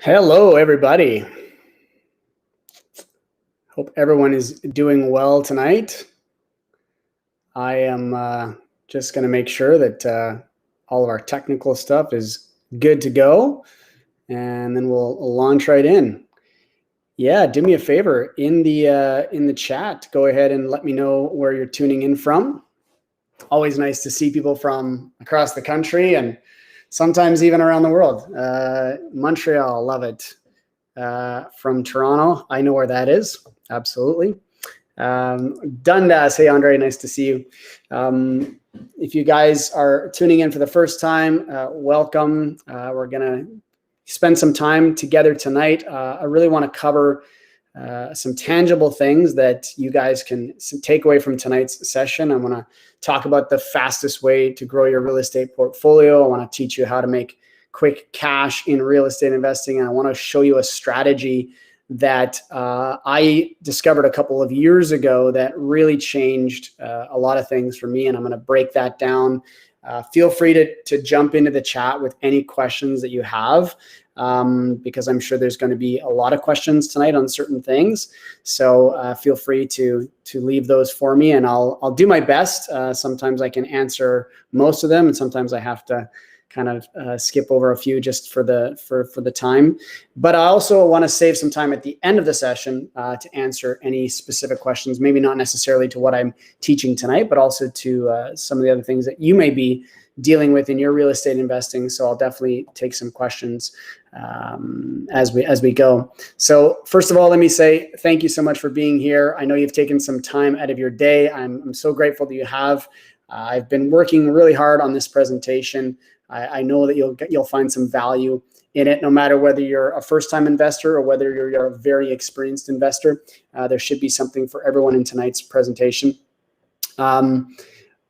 Hello, everybody. Hope everyone is doing well tonight. I am just going to make sure that all of our technical stuff is good to go, and then we'll launch right in. Yeah, do me a favor in the chat. Go ahead and let me know where you're tuning in from. Always nice to see people from across the country and sometimes even around the world. Montreal, love it. From Toronto, I know where that is. Absolutely. Dundas, hey Andre, nice to see you. If you guys are tuning in for the first time, welcome. We're gonna spend some time together tonight. I really want to cover some tangible things that you guys can take away from tonight's session. I want to talk about the fastest way to grow your real estate portfolio. I want to teach you how to make quick cash in real estate investing. And I want to show you a strategy that I discovered a couple of years ago that really changed a lot of things for me. And I'm going to break that down. Feel free to jump into the chat with any questions that you have, because I'm sure there's going to be a lot of questions tonight on certain things. So feel free to leave those for me, and I'll do my best. Sometimes I can answer most of them, and sometimes I have to kind of skip over a few just for the time. But I also want to save some time at the end of the session to answer any specific questions, maybe not necessarily to what I'm teaching tonight, but also to some of the other things that you may be dealing with in your real estate investing. So I'll definitely take some questions as we go. So first of all, let me say thank you so much for being here. I know you've taken some time out of your day. I'm so grateful that you have. I've been working really hard on this presentation. I know that you'll find some value in it, no matter whether you're a first-time investor or whether you're a very experienced investor. There should be something for everyone in tonight's presentation.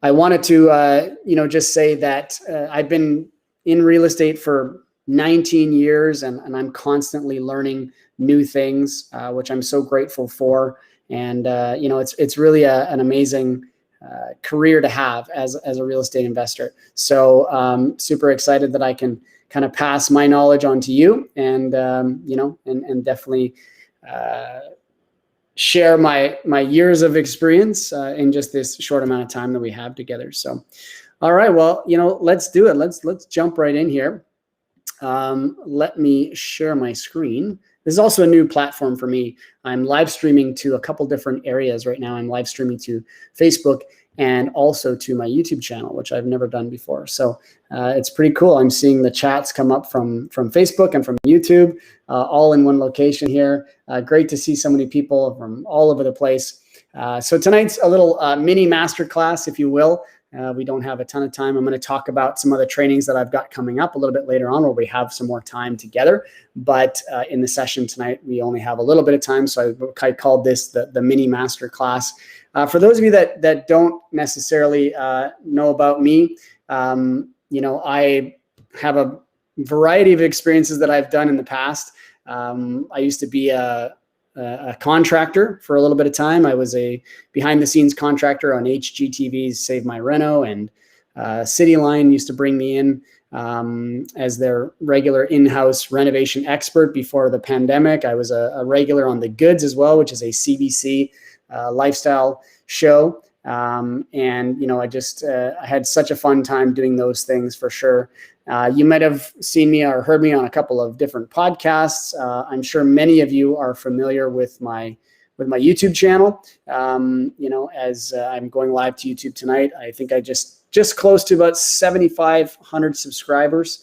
I wanted to, just say that I've been in real estate for 19 years, and I'm constantly learning new things, which I'm so grateful for. And it's really an amazing career to have as a real estate investor. So super excited that I can kind of pass my knowledge on to you, and and definitely share my years of experience in just this short amount of time that we have together. So all right, well, let's do it. Let's jump right in here. Let me share my screen. This is also a new platform for me. I'm live streaming to a couple different areas right now. I'm live streaming to Facebook and also to my YouTube channel, which I've never done before. So it's pretty cool. I'm seeing the chats come up from Facebook and from YouTube, all in one location here. Great to see so many people from all over the place. So tonight's a little mini masterclass, if you will. We don't have a ton of time. I'm going to talk about some other trainings that I've got coming up a little bit later on, where we have some more time together. But in the session tonight, we only have a little bit of time. So I called this the mini masterclass. For those of you that don't necessarily know about me, I have a variety of experiences that I've done in the past. I used to be a contractor for a little bit of time. I was a behind-the-scenes contractor on HGTV's Save My Reno, and CityLine used to bring me in as their regular in-house renovation expert before the pandemic. I was a regular on The Goods as well, which is a CBC lifestyle show. I just I had such a fun time doing those things, for sure. You might have seen me or heard me on a couple of different podcasts. I'm sure many of you are familiar with my YouTube channel. As I'm going live to YouTube tonight, I think I just close to about 7,500 subscribers.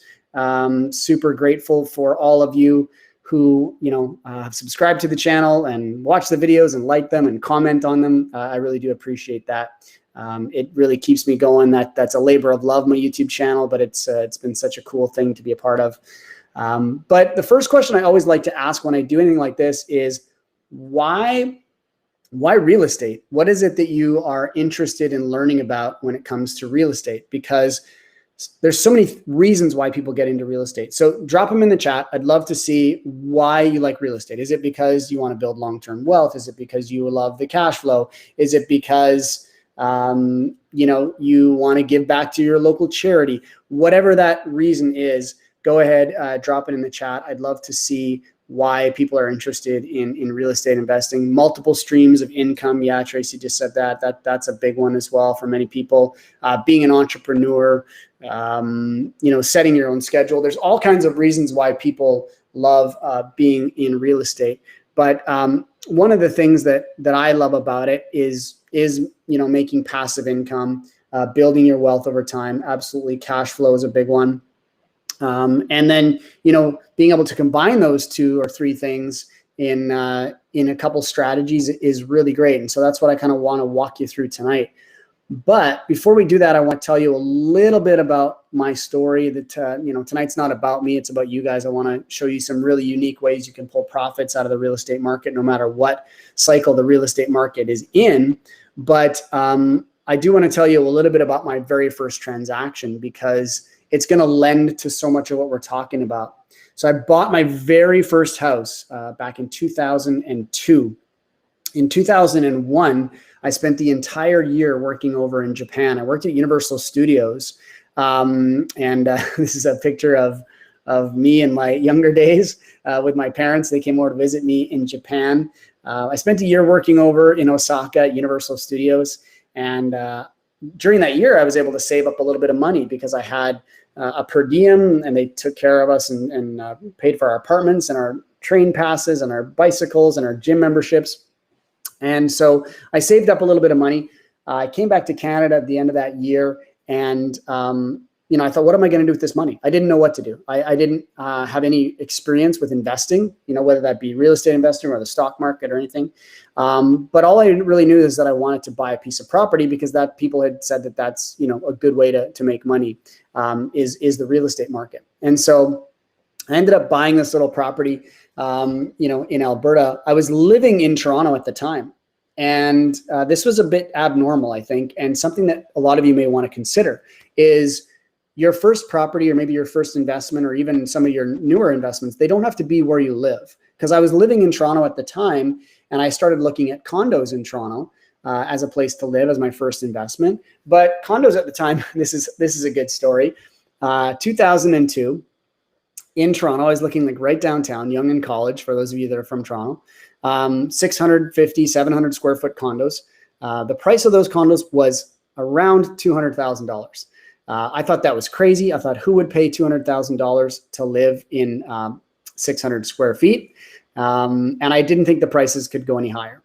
Super grateful for all of you who have subscribed to the channel and watch the videos and like them and comment on them. I really do appreciate that. It really keeps me going. That's a labor of love, my YouTube channel, but it's been such a cool thing to be a part of. But the first question I always like to ask when I do anything like this is, why real estate? What is it that you are interested in learning about when it comes to real estate? Because there's so many reasons why people get into real estate. So drop them in the chat. I'd love to see why you like real estate. Is it because you want to build long-term wealth? Is it because you love the cash flow? Is it because you want to give back to your local charity? Whatever that reason is, go ahead, drop it in the chat. I'd love to see why people are interested in real estate investing. Multiple streams of income. Yeah, Tracy just said that's a big one as well for many people. Being an entrepreneur, setting your own schedule. There's all kinds of reasons why people love being in real estate. But one of the things that I love about it is making passive income, building your wealth over time. Absolutely, cash flow is a big one. And then, being able to combine those 2 or 3 things in a couple strategies is really great. And so that's what I kind of want to walk you through tonight. But before we do that, I want to tell you a little bit about my story. That tonight's not about me; it's about you guys. I want to show you some really unique ways you can pull profits out of the real estate market, no matter what cycle the real estate market is in. But I do want to tell you a little bit about my very first transaction, because it's going to lend to so much of what we're talking about. So I bought my very first house back in 2002. In 2001, I spent the entire year working over in Japan. I worked at Universal Studios. This is a picture of me in my younger days with my parents. They came over to visit me in Japan. I spent a year working over in Osaka at Universal Studios. And during that year, I was able to save up a little bit of money because I had a per diem, and they took care of us and paid for our apartments and our train passes and our bicycles and our gym memberships. And so I saved up a little bit of money. I came back to Canada at the end of that year, and I thought, what am I going to do with this money? I didn't know what to do. I didn't have any experience with investing, whether that be real estate investing or the stock market or anything. But all I really knew is that I wanted to buy a piece of property, because that people had said that that's, a good way to make money is the real estate market. And so I ended up buying this little property, in Alberta. I was living in Toronto at the time. And this was a bit abnormal, I think. And something that a lot of you may want to consider is your first property, or maybe your first investment, or even some of your newer investments, they don't have to be where you live. Because I was living in Toronto at the time, and I started looking at condos in Toronto as a place to live as my first investment. But condos at the time, this is a good story. 2002 in Toronto, I was looking like right downtown, young in college, for those of you that are from Toronto, 650, 700 square foot condos. The price of those condos was around $200,000. I thought that was crazy. I thought, who would pay $200,000 to live in 600 square feet? And I didn't think the prices could go any higher.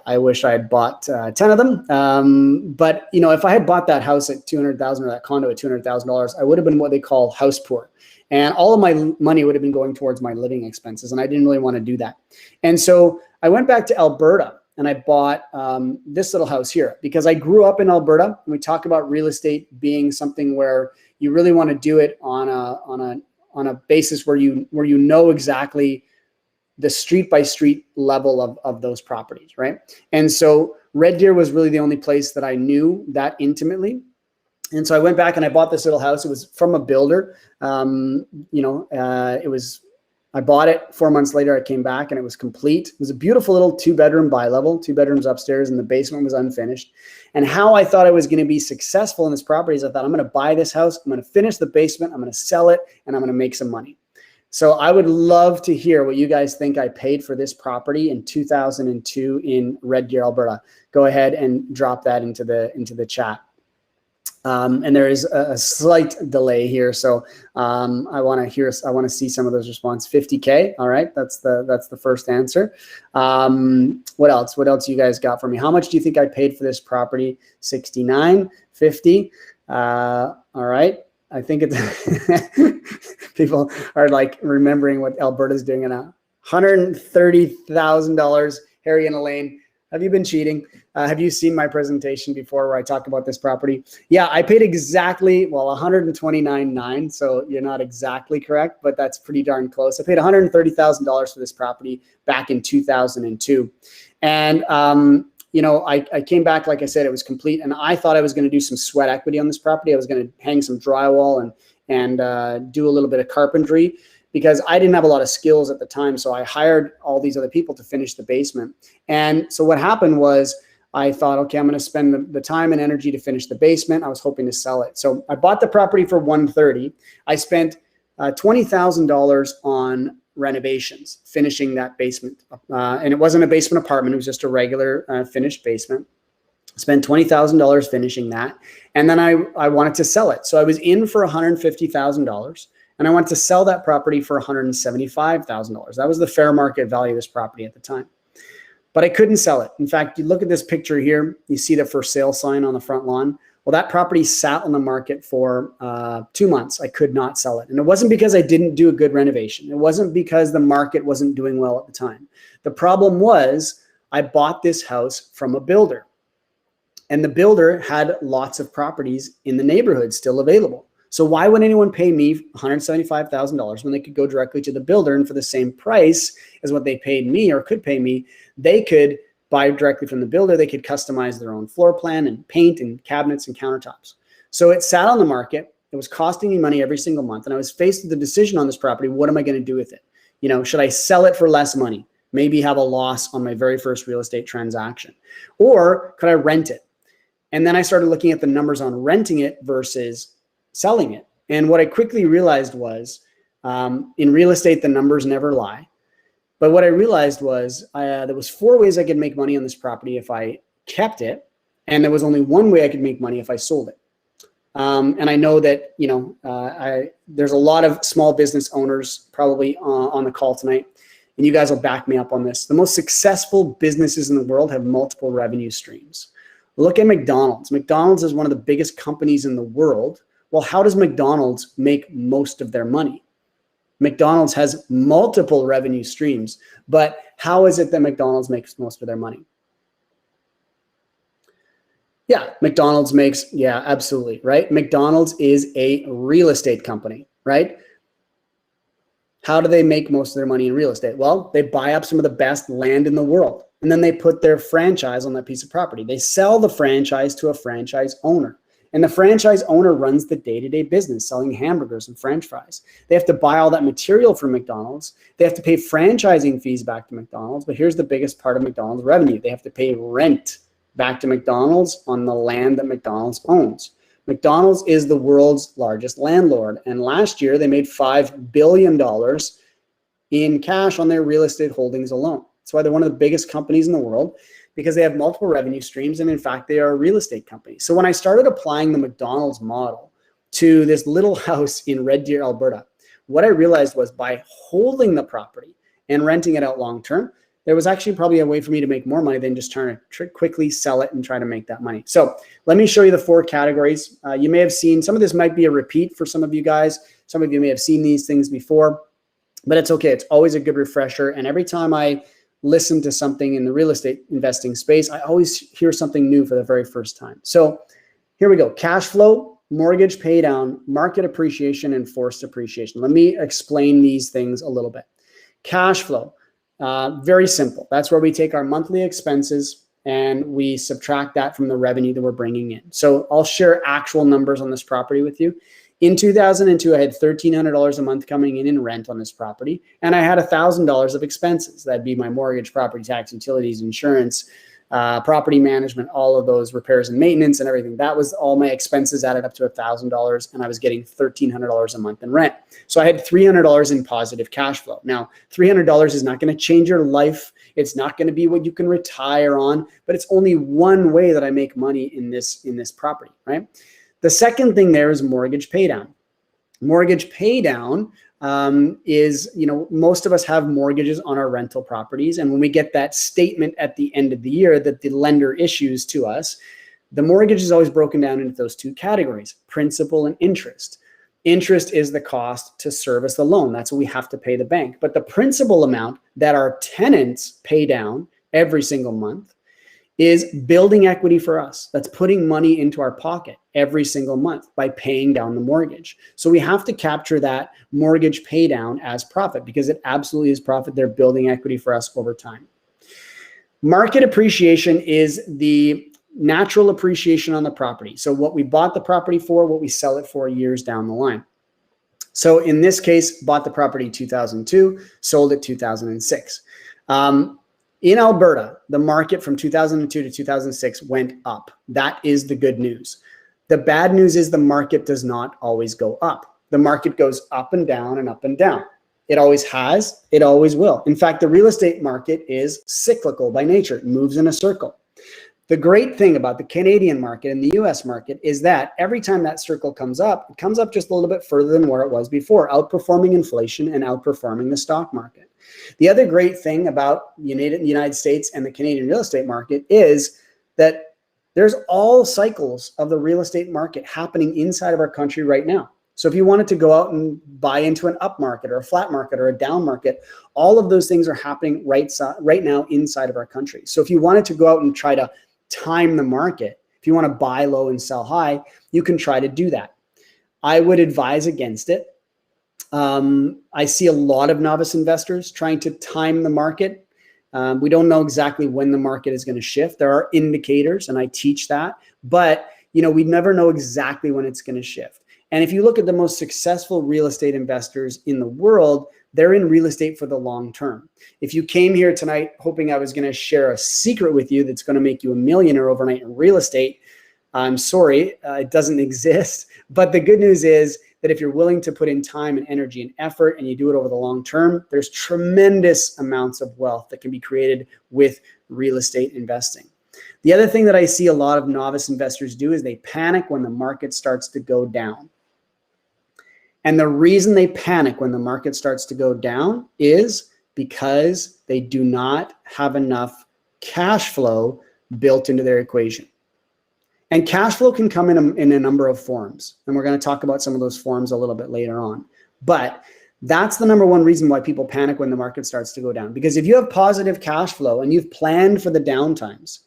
I wish I had bought 10 of them. But if I had bought that house at $200,000 or that condo at $200,000, I would have been what they call house poor. And all of my money would have been going towards my living expenses. And I didn't really want to do that. And so I went back to Alberta, and I bought this little house here, because I grew up in Alberta. And we talk about real estate being something where you really want to do it on a basis where you know exactly the street by street level of those properties, right? And so Red Deer was really the only place that I knew that intimately. And so I went back and I bought this little house. It was from a builder. I bought it 4 months later. I came back and it was complete. It was a beautiful little 2-bedroom bi-level, 2 bedrooms upstairs, and the basement was unfinished. And how I thought I was going to be successful in this property is I thought, I'm going to buy this house, I'm going to finish the basement, I'm going to sell it, and I'm going to make some money. So I would love to hear what you guys think I paid for this property in 2002 in Red Deer, Alberta. Go ahead and drop that into the chat. And there is a slight delay here, so I want to see some of those responses. 50K, all right, that's the first answer. What else? What else you guys got for me? How much do you think I paid for this property? 69, 50. All right, I think it's people are like remembering what Alberta's doing. $130,000. Harry and Elaine, have you been cheating? Have you seen my presentation before where I talk about this property? Yeah, I paid exactly, $129,900. So you're not exactly correct, but that's pretty darn close. I paid $130,000 for this property back in 2002. And, I came back, like I said, it was complete. And I thought I was going to do some sweat equity on this property. I was going to hang some drywall and do a little bit of carpentry, because I didn't have a lot of skills at the time. So I hired all these other people to finish the basement. And so what happened was I thought, okay, I'm going to spend the time and energy to finish the basement. I was hoping to sell it. So I bought the property for $130,000. I spent $20,000 on renovations, finishing that basement. And it wasn't a basement apartment. It was just a regular finished basement. Spent $20,000 finishing that. And then I wanted to sell it. So I was in for $150,000 and I wanted to sell that property for $175,000. That was the fair market value of this property at the time. But I couldn't sell it. In fact, you look at this picture here, you see the for sale sign on the front lawn. Well, that property sat on the market for 2 months. I could not sell it. And it wasn't because I didn't do a good renovation. It wasn't because the market wasn't doing well at the time. The problem was I bought this house from a builder. And the builder had lots of properties in the neighborhood still available. So why would anyone pay me $175,000 when they could go directly to the builder and for the same price as what they paid me or could pay me, they could buy directly from the builder. They could customize their own floor plan and paint and cabinets and countertops. So it sat on the market. It was costing me money every single month. And I was faced with the decision on this property. What am I going to do with it? You know, should I sell it for less money? Maybe have a loss on my very first real estate transaction? Or could I rent it? And then I started looking at the numbers on renting it versus selling it. And what I quickly realized was in real estate, the numbers never lie. But what I realized was there was 4 ways I could make money on this property if I kept it. And there was only 1 way I could make money if I sold it. And I know that, you know, there's a lot of small business owners probably on the call tonight. And you guys will back me up on this. The most successful businesses in the world have multiple revenue streams. Look at McDonald's. McDonald's is one of the biggest companies in the world. Well, how does McDonald's make most of their money? McDonald's has multiple revenue streams, but how is it that McDonald's makes most of their money? Yeah, McDonald's makes, yeah, absolutely, right? McDonald's is a real estate company, right? How do they make most of their money in real estate? Well, they buy up some of the best land in the world, and then they put their franchise on that piece of property. They sell the franchise to a franchise owner. And the franchise owner runs the day-to-day business, selling hamburgers and French fries. They have to buy all that material from McDonald's. They have to pay franchising fees back to McDonald's. But here's the biggest part of McDonald's revenue. They have to pay rent back to McDonald's on the land that McDonald's owns. McDonald's is the world's largest landlord. And last year, they made $5 billion in cash on their real estate holdings alone. That's why they're one of the biggest companies in the world, because they have multiple revenue streams, and in fact, they are a real estate company. So when I started applying the McDonald's model to this little house in Red Deer, Alberta, what I realized was by holding the property and renting it out long-term, there was actually probably a way for me to make more money than just trying to quickly sell it and try to make that money. So let me show you the 4 categories. You may have seen, some of this might be a repeat for some of you guys. Some of you may have seen these things before, but it's okay. It's always a good refresher. And every time I listen to something in the real estate investing space, I always hear something new for the very first time. So here we go. Cash flow, mortgage pay down, market appreciation, and forced appreciation. Let me explain these things a little bit. Cash flow, very simple. That's where we take our monthly expenses and we subtract that from the revenue that we're bringing in. So I'll share actual numbers on this property with you. In 2002, I had $1,300 a month coming in rent on this property, and I had $1,000 of expenses. That'd be my mortgage, property tax, utilities, insurance, property management, all of those repairs and maintenance and everything. That was all my expenses added up to $1,000, and I was getting $1,300 a month in rent. So I had $300 in positive cash flow. Now, $300 is not going to change your life. It's not going to be what you can retire on, but it's only one way that I make money in this property, right? The second thing there is mortgage pay down. Mortgage pay down is, you know, most of us have mortgages on our rental properties. And when we get that statement at the end of the year that the lender issues to us, the mortgage is always broken down into those 2 categories, principal and interest. Interest is the cost to service the loan. That's what we have to pay the bank. But the principal amount that our tenants pay down every single month is building equity for us. That's putting money into our pocket every single month by paying down the mortgage. So we have to capture that mortgage pay down as profit, because it absolutely is profit. They're building equity for us over time. Market appreciation is the natural appreciation on the property. So what we bought the property for, what we sell it for years down the line. So in this case, bought the property 2002, sold it 2006. In Alberta, the market from 2002 to 2006 went up. That is the good news. The bad news is the market does not always go up. The market goes up and down and up and down. It always has, it always will. In fact, the real estate market is cyclical by nature. It moves in a circle. The great thing about the Canadian market and the US market is that every time that circle comes up, it comes up just a little bit further than where it was before, outperforming inflation and outperforming the stock market. The other great thing about the United States and the Canadian real estate market is that there's all cycles of the real estate market happening inside of our country right now. So if you wanted to go out and buy into an up market or a flat market or a down market, all of those things are happening right now inside of our country. So if you wanted to go out and try to time the market, if you want to buy low and sell high, you can try to do that. I would advise against it. I see a lot of novice investors trying to time the market. We don't know exactly when the market is going to shift. There are indicators, and I teach that, but we never know exactly when it's going to shift. And if you look at the most successful real estate investors in the world, they're in real estate for the long term. If you came here tonight hoping I was going to share a secret with you that's going to make you a millionaire overnight in real estate, I'm sorry, it doesn't exist. But the good news is that if you're willing to put in time and energy and effort and you do it over the long term, there's tremendous amounts of wealth that can be created with real estate investing. The other thing that I see a lot of novice investors do is they panic when the market starts to go down. And the reason they panic when the market starts to go down is because they do not have enough cash flow built into their equation. And cash flow can come in a number of forms. And we're going to talk about some of those forms a little bit later on. But that's the number one reason why people panic when the market starts to go down. Because if you have positive cash flow and you've planned for the down times,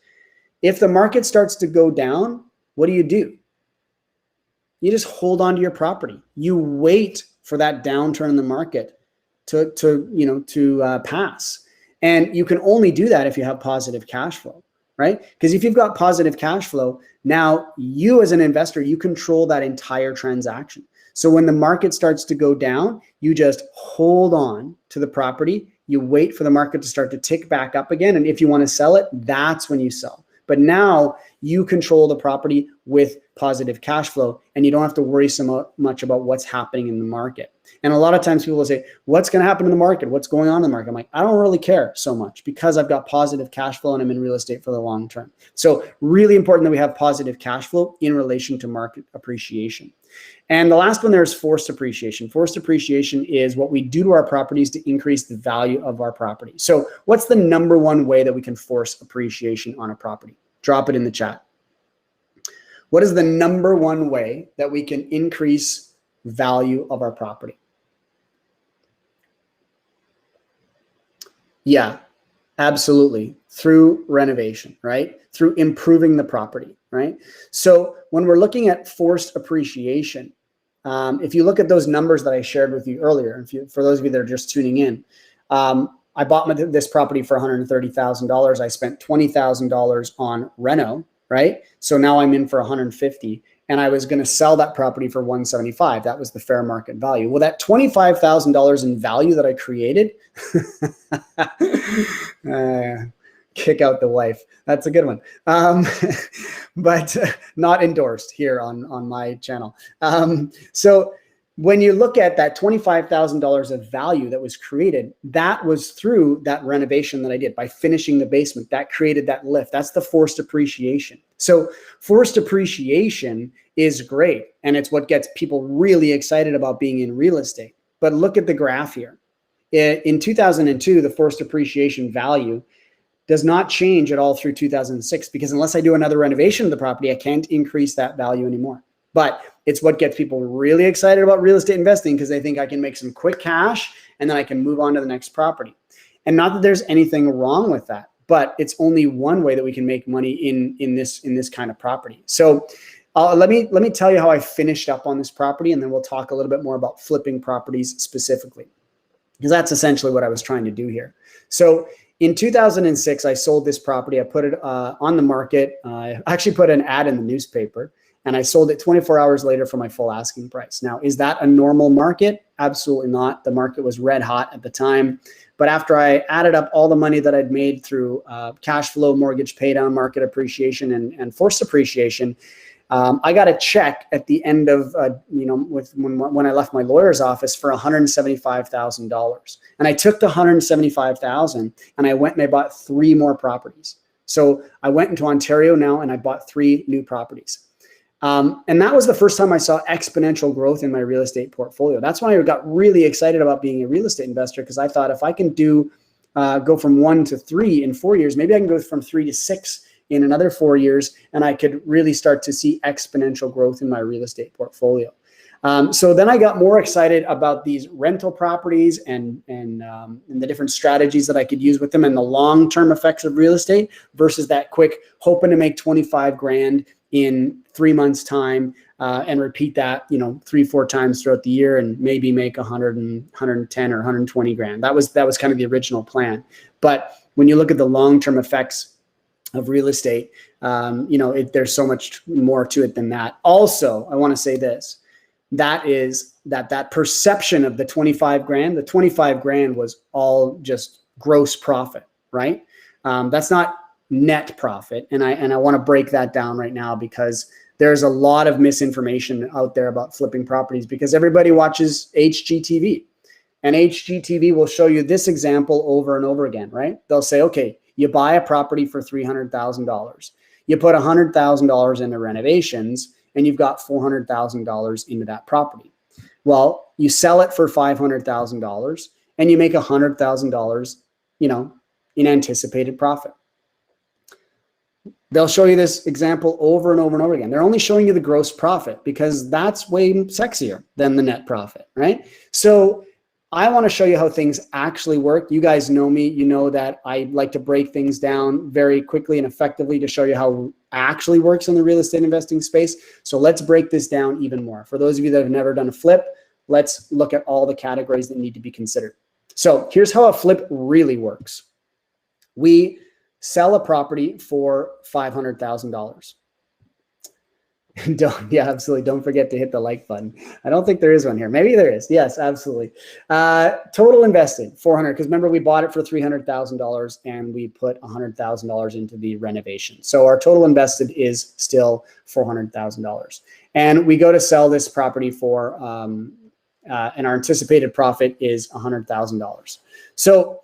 if the market starts to go down, what do? You just hold on to your property. You wait for that downturn in the market to pass. And you can only do that if you have positive cash flow, right? Because if you've got positive cash flow, now you as an investor, you control that entire transaction. So when the market starts to go down, you just hold on to the property. You wait for the market to start to tick back up again. And if you want to sell it, that's when you sell. But now you control the property with positive cash flow, and you don't have to worry so much about what's happening in the market. And a lot of times people will say, what's going to happen in the market? What's going on in the market? I'm like, I don't really care so much because I've got positive cash flow and I'm in real estate for the long term. So really important that we have positive cash flow in relation to market appreciation. And the last one there is forced appreciation. Forced appreciation is what we do to our properties to increase the value of our property. So what's the number one way that we can force appreciation on a property? Drop it in the chat. What is the number one way that we can increase value of our property? Yeah, absolutely. Through renovation, right? Through improving the property, right? So when we're looking at forced appreciation, if you look at those numbers that I shared with you earlier, for those of you that are just tuning in, I bought this property for $130,000. I spent $20,000 on reno, right? So now I'm in for $150,000, and I was going to sell that property for $175,000. That was the fair market value. Well, that $25,000 in value that I created, kick out the wife. That's a good one. But not endorsed here on my channel. So when you look at that $25,000 of value that was created, that was through that renovation that I did by finishing the basement. That created that lift. That's the forced appreciation. So forced appreciation is great, and it's what gets people really excited about being in real estate. But look at the graph here. In 2002, the forced appreciation value does not change at all through 2006, because unless I do another renovation of the property, I can't increase that value anymore. But it's what gets people really excited about real estate investing, because they think I can make some quick cash and then I can move on to the next property. And not that there's anything wrong with that, but it's only one way that we can make money in this kind of property. So let me tell you how I finished up on this property, and then we'll talk a little bit more about flipping properties specifically, because that's essentially what I was trying to do here. So in 2006, I sold this property. I put it on the market. I actually put an ad in the newspaper. and I sold it 24 hours later for my full asking price. Now, is that a normal market? Absolutely not. The market was red hot at the time. But after I added up all the money that I'd made through cash flow, mortgage paydown, market appreciation, and forced appreciation, I got a check at the end of, when I left my lawyer's office for $175,000. And I took the $175,000 and I went and I bought 3 more properties. So I went into Ontario now and I bought 3 new properties. And that was the first time I saw exponential growth in my real estate portfolio. That's when I got really excited about being a real estate investor, because I thought if I can go from 1 to 3 in 4 years, maybe I can go from 3 to 6 in another 4 years, and I could really start to see exponential growth in my real estate portfolio. So then I got more excited about these rental properties and the different strategies that I could use with them and the long-term effects of real estate versus that quick hoping to make 25 grand in 3 months time and repeat that, 3-4 times throughout the year and maybe make 110 or 120 grand. That was kind of the original plan. But when you look at the long-term effects of real estate, there's so much more to it than that. Also, I want to say this, that perception of the 25 grand was all just gross profit, right? That's not net profit. And I want to break that down right now, because there's a lot of misinformation out there about flipping properties, because everybody watches HGTV, and HGTV will show you this example over and over again, right? They'll say, okay, you buy a property for $300,000. You put $100,000 into renovations, and you've got $400,000 into that property. Well, you sell it for $500,000, and you make $100,000, in anticipated profit. They'll show you this example over and over and over again. They're only showing you the gross profit because that's way sexier than the net profit, right? So I want to show you how things actually work. You guys know me. You know that I like to break things down very quickly and effectively to show you how it actually works in the real estate investing space. So let's break this down even more. For those of you that have never done a flip, let's look at all the categories that need to be considered. So here's how a flip really works. We sell a property for $500,000. Absolutely. Don't forget to hit the like button. I don't think there is one here. Maybe there is. Yes, absolutely. Total invested $400,000, because remember we bought it for $300,000 and we put $100,000 into the renovation. So our total invested is still $400,000. And we go to sell this property for, and our anticipated profit is $100,000. So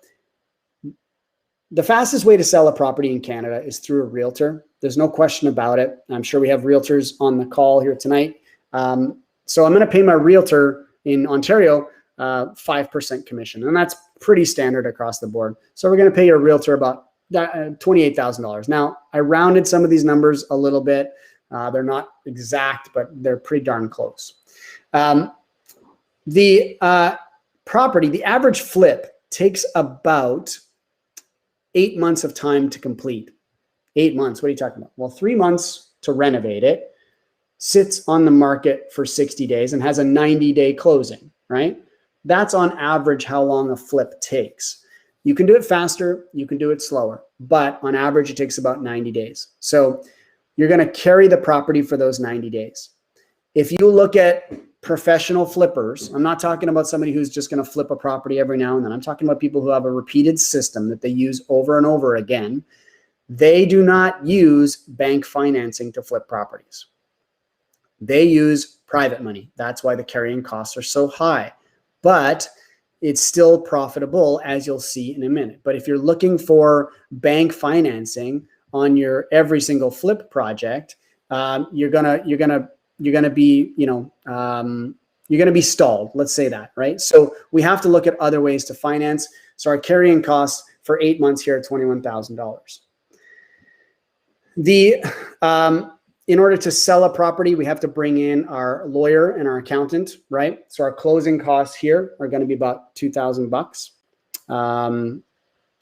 the fastest way to sell a property in Canada is through a realtor. There's no question about it. I'm sure we have realtors on the call here tonight. So I'm going to pay my realtor in Ontario 5% commission, and that's pretty standard across the board. So we're going to pay your realtor about $28,000. Now, I rounded some of these numbers a little bit. They're not exact, but they're pretty darn close. The property, the average flip takes about 8 months of time to complete. 8 months, what are you talking about? Well, 3 months to renovate it, sits on the market for 60 days and has a 90-day closing, right? That's on average how long a flip takes. You can do it faster, you can do it slower, but on average it takes about 90 days. So you're gonna carry the property for those 90 days. If you look at professional flippers, I'm not talking about somebody who's just going to flip a property every now and then. I'm talking about people who have a repeated system that they use over and over again. They do not use bank financing to flip properties. They use private money. That's why the carrying costs are so high. But it's still profitable, as you'll see in a minute. But if you're looking for bank financing on your every single flip project, you're gonna be, you're gonna be stalled. Let's say that, right? So we have to look at other ways to finance. So our carrying costs for 8 months here are $21,000. In order to sell a property, we have to bring in our lawyer and our accountant, right? So our closing costs here are going to be about $2,000.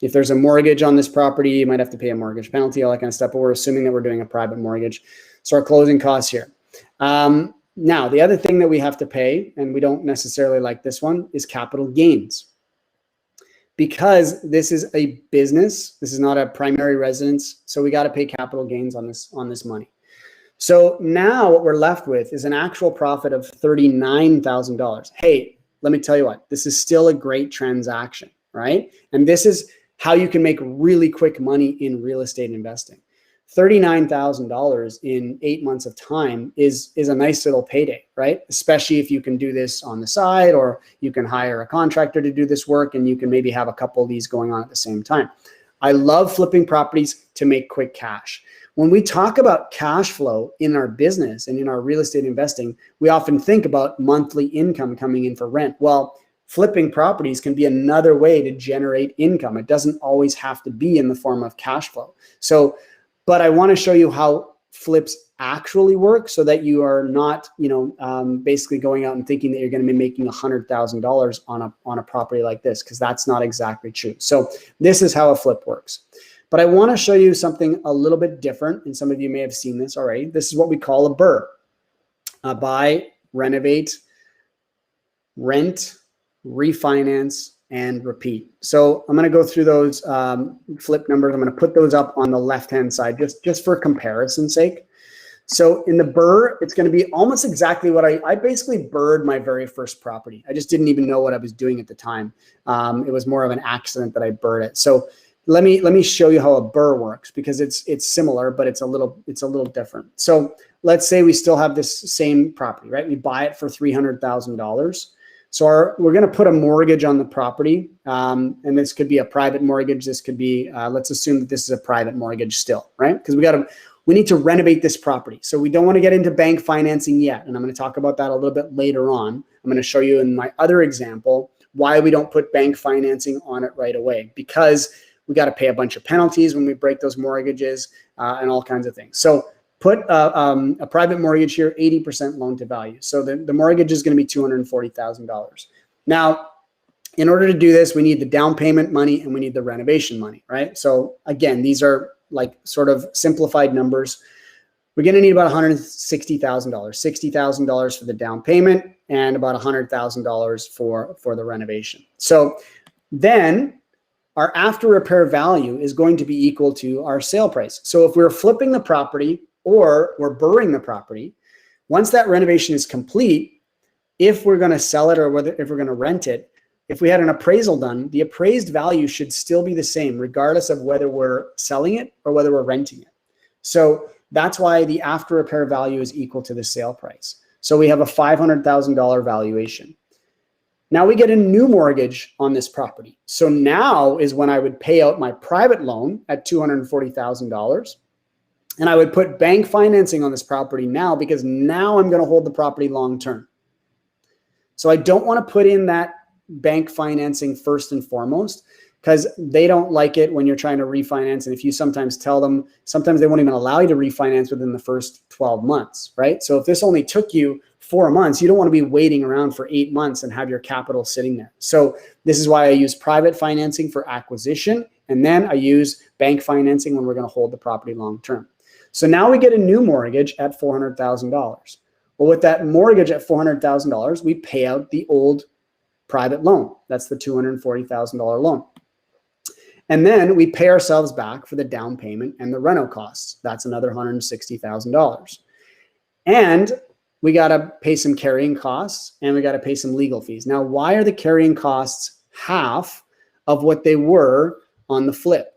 If there's a mortgage on this property, you might have to pay a mortgage penalty, all that kind of stuff, but we're assuming that we're doing a private mortgage. So our closing costs here. Now, the other thing that we have to pay, and we don't necessarily like this one, is capital gains. Because this is a business, this is not a primary residence, so we got to pay capital gains on this money. So now what we're left with is an actual profit of $39,000. Hey, let me tell you what, this is still a great transaction, right? And this is how you can make really quick money in real estate investing. $39,000 in 8 months of time is a nice little payday, right? Especially if you can do this on the side, or you can hire a contractor to do this work, and you can maybe have a couple of these going on at the same time. I love flipping properties to make quick cash. When we talk about cash flow in our business and in our real estate investing, we often think about monthly income coming in for rent. Well, flipping properties can be another way to generate income. It doesn't always have to be in the form of cash flow. So, but I want to show you how flips actually work, so that you are not, basically going out and thinking that you're going to be making $100,000 on a property like this, because that's not exactly true. So this is how a flip works. But I want to show you something a little bit different, and some of you may have seen this already. This is what we call a BRRRR. Buy, renovate, rent, refinance, and repeat. So I'm going to go through those flip numbers. I'm going to put those up on the left-hand side just for comparison's sake. So in the BRRRR, it's going to be almost exactly what I basically BRRRR'd my very first property. I just didn't even know what I was doing at the time. It was more of an accident that I BRRR'd it. So let me show you how a BRRRR works, because it's similar, but it's a little different. So let's say we still have this same property, right? We buy it for $300,000. So we're going to put a mortgage on the property, and this could be a private mortgage. This could be, let's assume that this is a private mortgage still, right? Because we need to renovate this property. So we don't want to get into bank financing yet. And I'm going to talk about that a little bit later on. I'm going to show you in my other example why we don't put bank financing on it right away, because we got to pay a bunch of penalties when we break those mortgages and all kinds of things. So put a private mortgage here, 80% loan to value. So the mortgage is going to be $240,000. Now, in order to do this, we need the down payment money and we need the renovation money, right? So again, these are like sort of simplified numbers. We're going to need about $160,000, $60,000 for the down payment and about $100,000 for the renovation. So then our after repair value is going to be equal to our sale price. So if we're flipping the property or we're BRRRRing the property, once that renovation is complete, if we're going to sell it or if we're going to rent it, if we had an appraisal done, the appraised value should still be the same, regardless of whether we're selling it or whether we're renting it. So that's why the after repair value is equal to the sale price. So we have a $500,000 valuation. Now we get a new mortgage on this property. So now is when I would pay out my private loan at $240,000. And I would put bank financing on this property now, because now I'm going to hold the property long term. So I don't want to put in that bank financing first and foremost, because they don't like it when you're trying to refinance. And if you sometimes tell them, sometimes they won't even allow you to refinance within the first 12 months, right? So if this only took you 4 months, you don't want to be waiting around for 8 months and have your capital sitting there. So this is why I use private financing for acquisition. And then I use bank financing when we're going to hold the property long term. So now we get a new mortgage at $400,000. Well, with that mortgage at $400,000, we pay out the old private loan. That's the $240,000 loan. And then we pay ourselves back for the down payment and the reno costs. That's another $160,000. And we got to pay some carrying costs and we got to pay some legal fees. Now, why are the carrying costs half of what they were on the flip?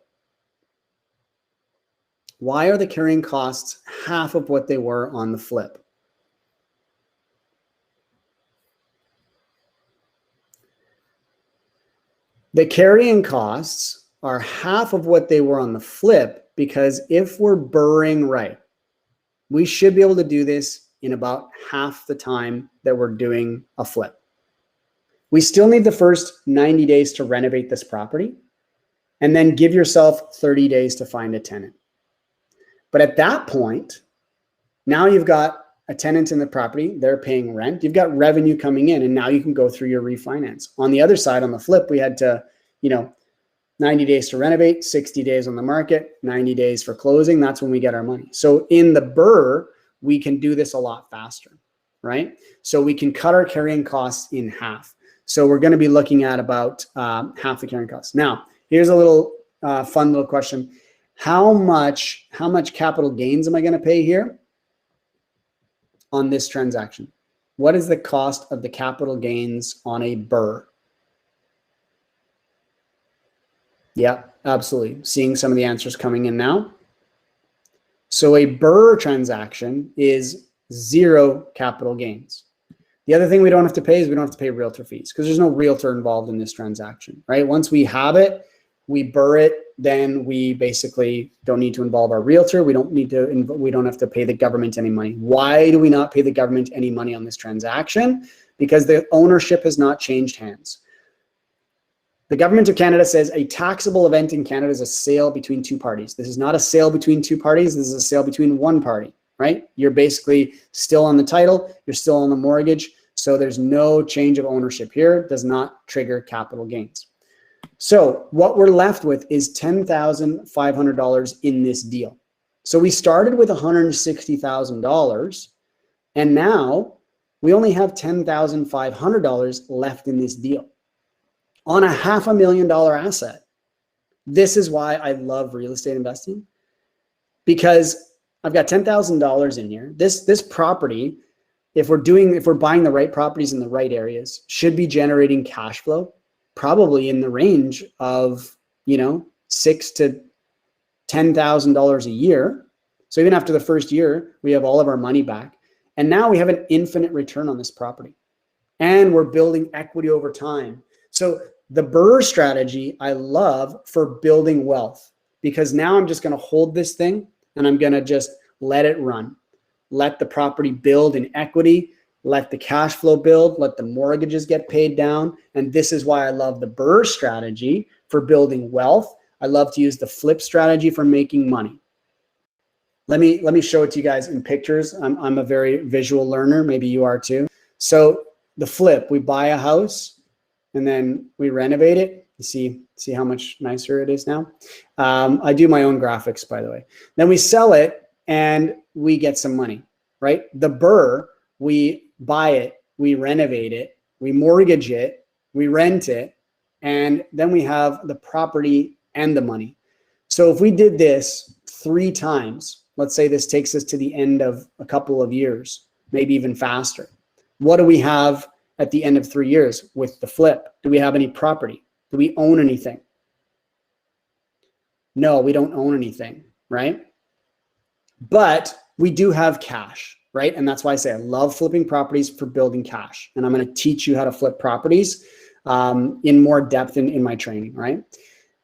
Why are the carrying costs half of what they were on the flip? The carrying costs are half of what they were on the flip, because if we're BRRRRing right, we should be able to do this in about half the time that we're doing a flip. We still need the first 90 days to renovate this property, and then give yourself 30 days to find a tenant. But at that point, now you've got a tenant in the property, they're paying rent, you've got revenue coming in, and now you can go through your refinance. On the other side, on the flip, we had to, 90 days to renovate, 60 days on the market, 90 days for closing. That's when we get our money. So in the BRRRR, we can do this a lot faster, right? So we can cut our carrying costs in half. So we're going to be looking at about half the carrying costs. Now, here's a little fun little question. How much capital gains am I going to pay here? on this transaction? What is the cost of the capital gains on a BRRRR? Yeah, absolutely. Seeing some of the answers coming in now. So a BRRRR transaction is 0 capital gains. The other thing we don't have to pay is we don't have to pay realtor fees because there's no realtor involved in this transaction, right? Once we have it, we BRRRR it, then we basically don't need to involve our realtor. We don't have to pay the government any money. Why do we not pay the government any money on this transaction? Because the ownership has not changed hands. The government of Canada says a taxable event in Canada is a sale between two parties. This is not a sale between two parties. This is a sale between one party, right? You're basically still on the title. You're still on the mortgage. So there's no change of ownership here. It does not trigger capital gains. So what we're left with is $10,500 in this deal. So we started with $160,000 and now we only have $10,500 left in this deal on a $500,000 asset. This is why I love real estate investing, because I've got $10,000 in here. This property, if we're buying the right properties in the right areas, should be generating cash flow, probably in the range of, $6,000 to $10,000 a year. So even after the first year, we have all of our money back. And now we have an infinite return on this property. And we're building equity over time. So the BRRRR strategy I love for building wealth, because now I'm just going to hold this thing and I'm going to just let it run. Let the property build in equity, let the cash flow build, let the mortgages get paid down. And this is why I love the BRRRR strategy for building wealth. I love to use the flip strategy for making money. Let me show it to you guys in pictures. I'm a very visual learner. Maybe you are too. So the flip, we buy a house and then we renovate it. You see how much nicer it is now. I do my own graphics, by the way. Then we sell it and we get some money, right? The BRRRR, we buy it, we renovate it, we mortgage it, we rent it, and then we have the property and the money. So if we did this 3 times, let's say this takes us to the end of a couple of years, maybe even faster. What do we have at the end of 3 years with the flip? Do we have any property? Do we own anything? No, we don't own anything, right? But we do have cash, right? And that's why I say I love flipping properties for building cash. And I'm going to teach you how to flip properties in more depth in my training, right?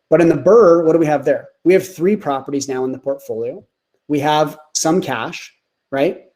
But in the BRRRR, what do we have there? We have 3 properties now in the portfolio. We have some cash, right?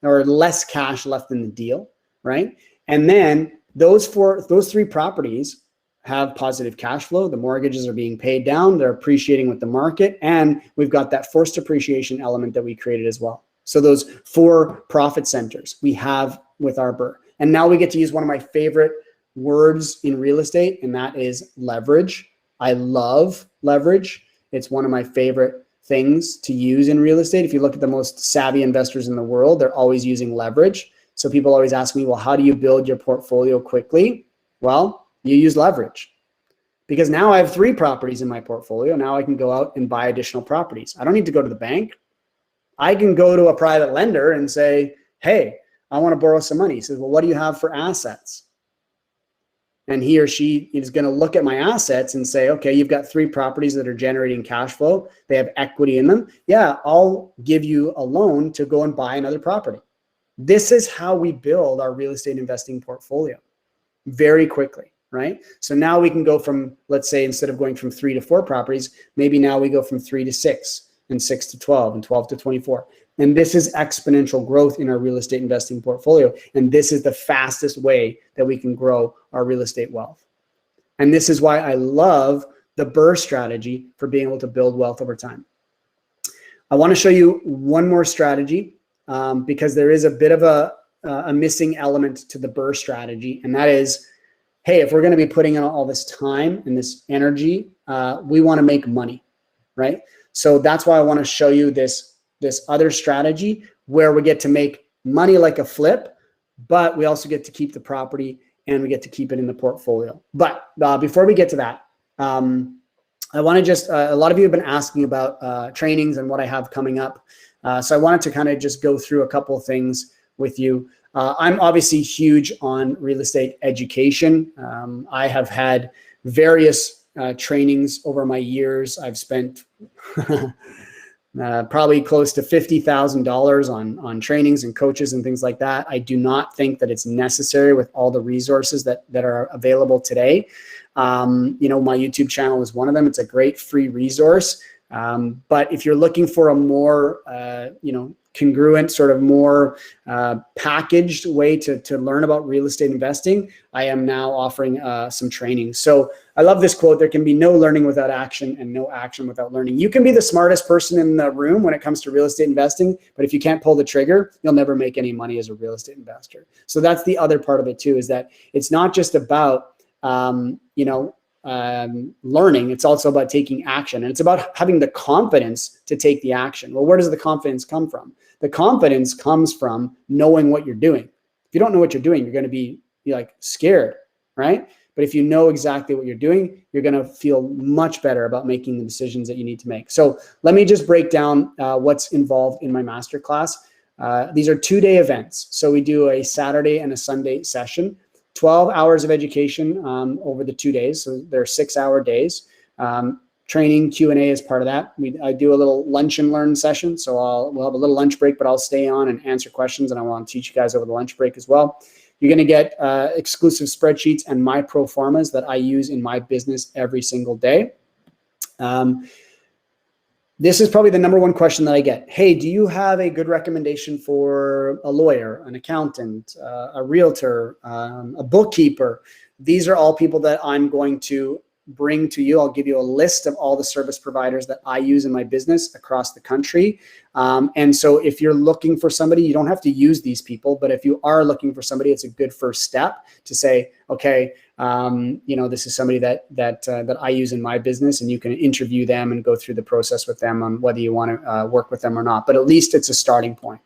Or less cash left in the deal, right? And then those 3 properties have positive cash flow. The mortgages are being paid down. They're appreciating with the market. And we've got that forced appreciation element that we created as well. So those 4 profit centers we have with our BRRRR. And now we get to use one of my favorite words in real estate, and that is leverage. I love leverage. It's one of my favorite things to use in real estate. If you look at the most savvy investors in the world, they're always using leverage. So people always ask me, well, how do you build your portfolio quickly? Well, you use leverage, because now I have 3 properties in my portfolio. Now I can go out and buy additional properties. I don't need to go to the bank. I can go to a private lender and say, hey, I want to borrow some money. He says, well, what do you have for assets? And he or she is going to look at my assets and say, okay, you've got 3 properties that are generating cash flow. They have equity in them. Yeah, I'll give you a loan to go and buy another property. This is how we build our real estate investing portfolio very quickly, right? So now we can go from, let's say, instead of going from 3 to 4 properties, maybe now we go from 3 to 6 and 6 to 12 and 12 to 24. And this is exponential growth in our real estate investing portfolio. And this is the fastest way that we can grow our real estate wealth. And this is why I love the BRRRR strategy for being able to build wealth over time. I want to show you one more strategy because there is a bit of a missing element to the BRRRR strategy. And that is, hey, if we're going to be putting in all this time and this energy, we want to make money, right? So that's why I want to show you this other strategy where we get to make money like a flip, but we also get to keep the property and we get to keep it in the portfolio. But before we get to that, I want to just, a lot of you have been asking about trainings and what I have coming up. So I wanted to kind of just go through a couple of things with you. I'm obviously huge on real estate education. I have had various trainings over my years. I've spent probably close to $50,000 on trainings and coaches and things like that. I do not think that it's necessary with all the resources that are available today. You know, my YouTube channel is one of them. It's a great free resource. But if you're looking for a more, you know, congruent, sort of more packaged way to learn about real estate investing, I am now offering some training. So I love this quote: there can be no learning without action and no action without learning. You can be the smartest person in the room when it comes to real estate investing, but if you can't pull the trigger, you'll never make any money as a real estate investor. So that's the other part of it too, is that it's not just about, you know, learning, it's also about taking action, and it's about having the confidence to take the action. Well, where does the confidence come from? The confidence comes from knowing what you're doing. If you don't know what you're doing, you're going to be like scared, right? But if you know exactly what you're doing, you're going to feel much better about making the decisions that you need to make. So let me just break down what's involved in my masterclass. These are 2-day events. So we do a Saturday and a Sunday session. 12 hours of education over the 2 days. So they're 6-hour days. Training, Q&A is part of that. I do a little lunch and learn session. So we'll have a little lunch break, but I'll stay on and answer questions, and I want to teach you guys over the lunch break as well. You're going to get exclusive spreadsheets and my pro formas that I use in my business every single day. This is probably the number one question that I get. Hey, do you have a good recommendation for a lawyer, an accountant, a realtor, a bookkeeper? These are all people that I'm going to bring to you. I'll give you a list of all the service providers that I use in my business across the country. And so if you're looking for somebody, you don't have to use these people, but if you are looking for somebody, it's a good first step to say, okay, you know, this is somebody that I use in my business, and you can interview them and go through the process with them on whether you want to work with them or not. But at least it's a starting point.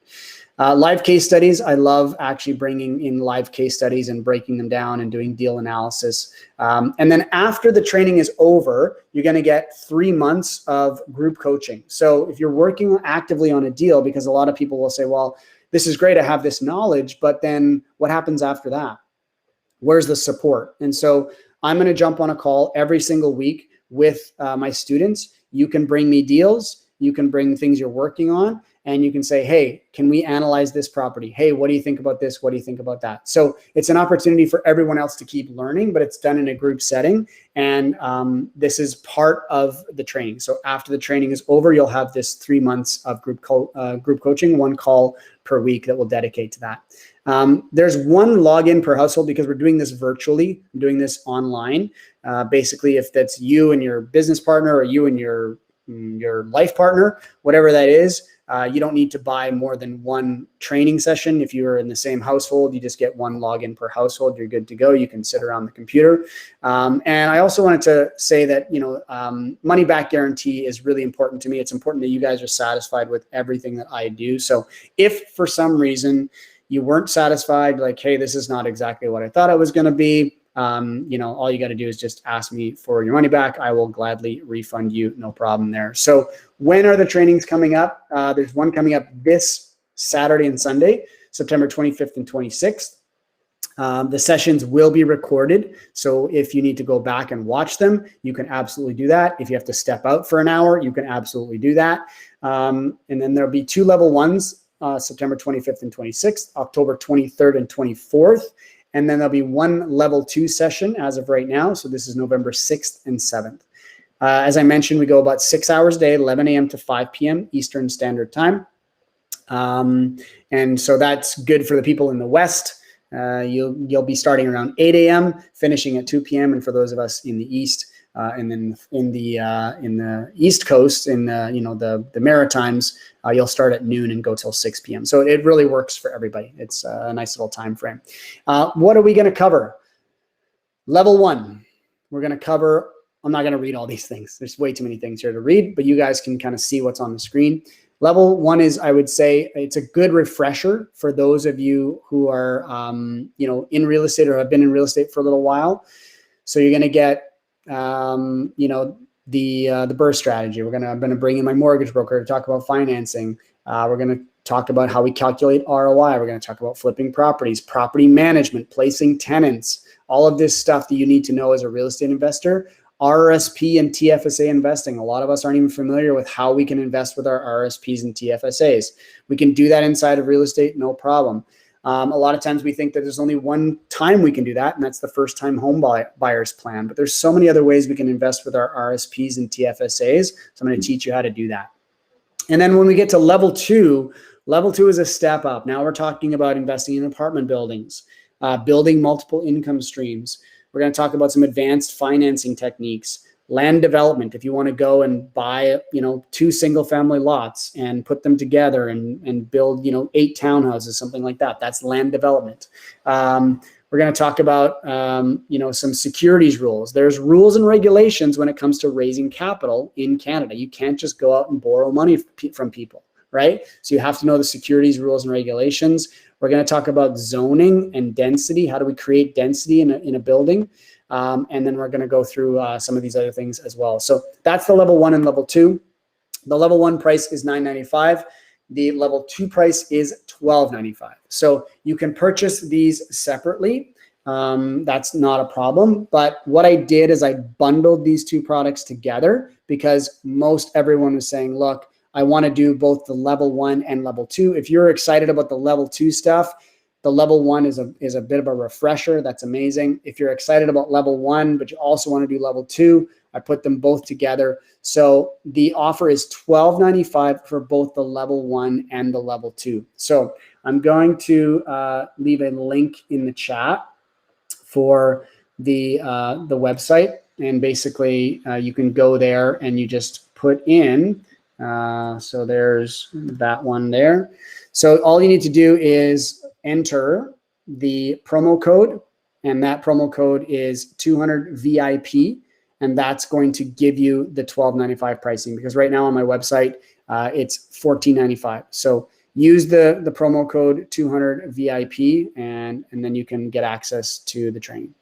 Live case studies. I love actually bringing in live case studies and breaking them down and doing deal analysis. And then after the training is over, you're going to get 3 months of group coaching. So if you're working actively on a deal, because a lot of people will say, well, this is great, I have this knowledge, but then what happens after that? Where's the support? And so I'm going to jump on a call every single week with my students. You can bring me deals. You can bring things you're working on, and you can say, hey, can we analyze this property? Hey, what do you think about this? What do you think about that? So it's an opportunity for everyone else to keep learning, but it's done in a group setting. And this is part of the training. So after the training is over, you'll have this 3 months of group coaching, 1 call per week that we'll dedicate to that. There's 1 login per household because we're doing this virtually, doing this online. Basically, if that's you and your business partner, or you and your life partner, whatever that is, you don't need to buy more than 1 training session. If you're in the same household, you just get 1 login per household. You're good to go. You can sit around the computer. And I also wanted to say that, you know, money back guarantee is really important to me. It's important that you guys are satisfied with everything that I do. So if for some reason you weren't satisfied, like, hey, this is not exactly what I thought it was going to be, you know, all you got to do is just ask me for your money back. I will gladly refund you. No problem there. So when are the trainings coming up? There's one coming up this Saturday and Sunday, September 25th and 26th. The sessions will be recorded. So if you need to go back and watch them, you can absolutely do that. If you have to step out for an hour, you can absolutely do that. And then there'll be 2 level 1s, September 25th and 26th, October 23rd and 24th. And then there'll be 1 level 2 session as of right now. So this is November 6th and 7th. As I mentioned, we go about 6 hours a day, 11 a.m. to 5 p.m. Eastern Standard Time. And so that's good for the people in the West. You'll be starting around 8 a.m., finishing at 2 p.m. And for those of us in the East, and then in the East Coast, in the Maritimes, you'll start at noon and go till 6 p.m. So it really works for everybody. It's a nice little time frame. What are we going to cover? Level 1, we're going to cover. I'm not going to read all these things. There's way too many things here to read, but you guys can kind of see what's on the screen. Level 1 is, I would say, it's a good refresher for those of you who are, in real estate or have been in real estate for a little while. So you're going to get, the BRRRR strategy. I'm going to bring in my mortgage broker to talk about financing. We're going to talk about how we calculate ROI. We're going to talk about flipping properties, property management, placing tenants, all of this stuff that you need to know as a real estate investor. RRSP and TFSA investing. A lot of us aren't even familiar with how we can invest with our RRSPs and TFSAs. We can do that inside of real estate, no problem. A lot of times we think that there's only one time we can do that, and that's the first time home buyers plan. But there's so many other ways we can invest with our RSPs and TFSAs. So I'm going to teach you how to do that. And then when we get to level two is a step up. Now we're talking about investing in apartment buildings, building multiple income streams. We're going to talk about some advanced financing techniques, land development. If you want to go and buy, 2 single family lots and put them together and build, 8 townhouses, something like that. That's land development. We're going to talk about, some securities rules. There's rules and regulations when it comes to raising capital in Canada. You can't just go out and borrow money from people, right? So you have to know the securities rules and regulations. We're going to talk about zoning and density. How do we create density in a building? And then we're going to go through some of these other things as well. So that's the level 1 and level 2. The level 1 price is $9.95. The level 2 price is $12.95. So you can purchase these separately. That's not a problem. But what I did is I bundled these 2 products together because most everyone was saying, look, I want to do both the level 1 and level 2. If you're excited about the level 2 stuff, the level 1 is a bit of a refresher. That's amazing. If you're excited about level 1, but you also want to do level 2, I put them both together. So the offer is $12.95 for both the level 1 and the level 2. So I'm going to leave a link in the chat for the website, and basically you can go there and you just put in. So there's that one there. So all you need to do is enter the promo code, and that promo code is 200 VIP, and that's going to give you the $12.95 pricing, because right now on my website it's $14.95. So use the promo code 200 VIP, and then you can get access to the training.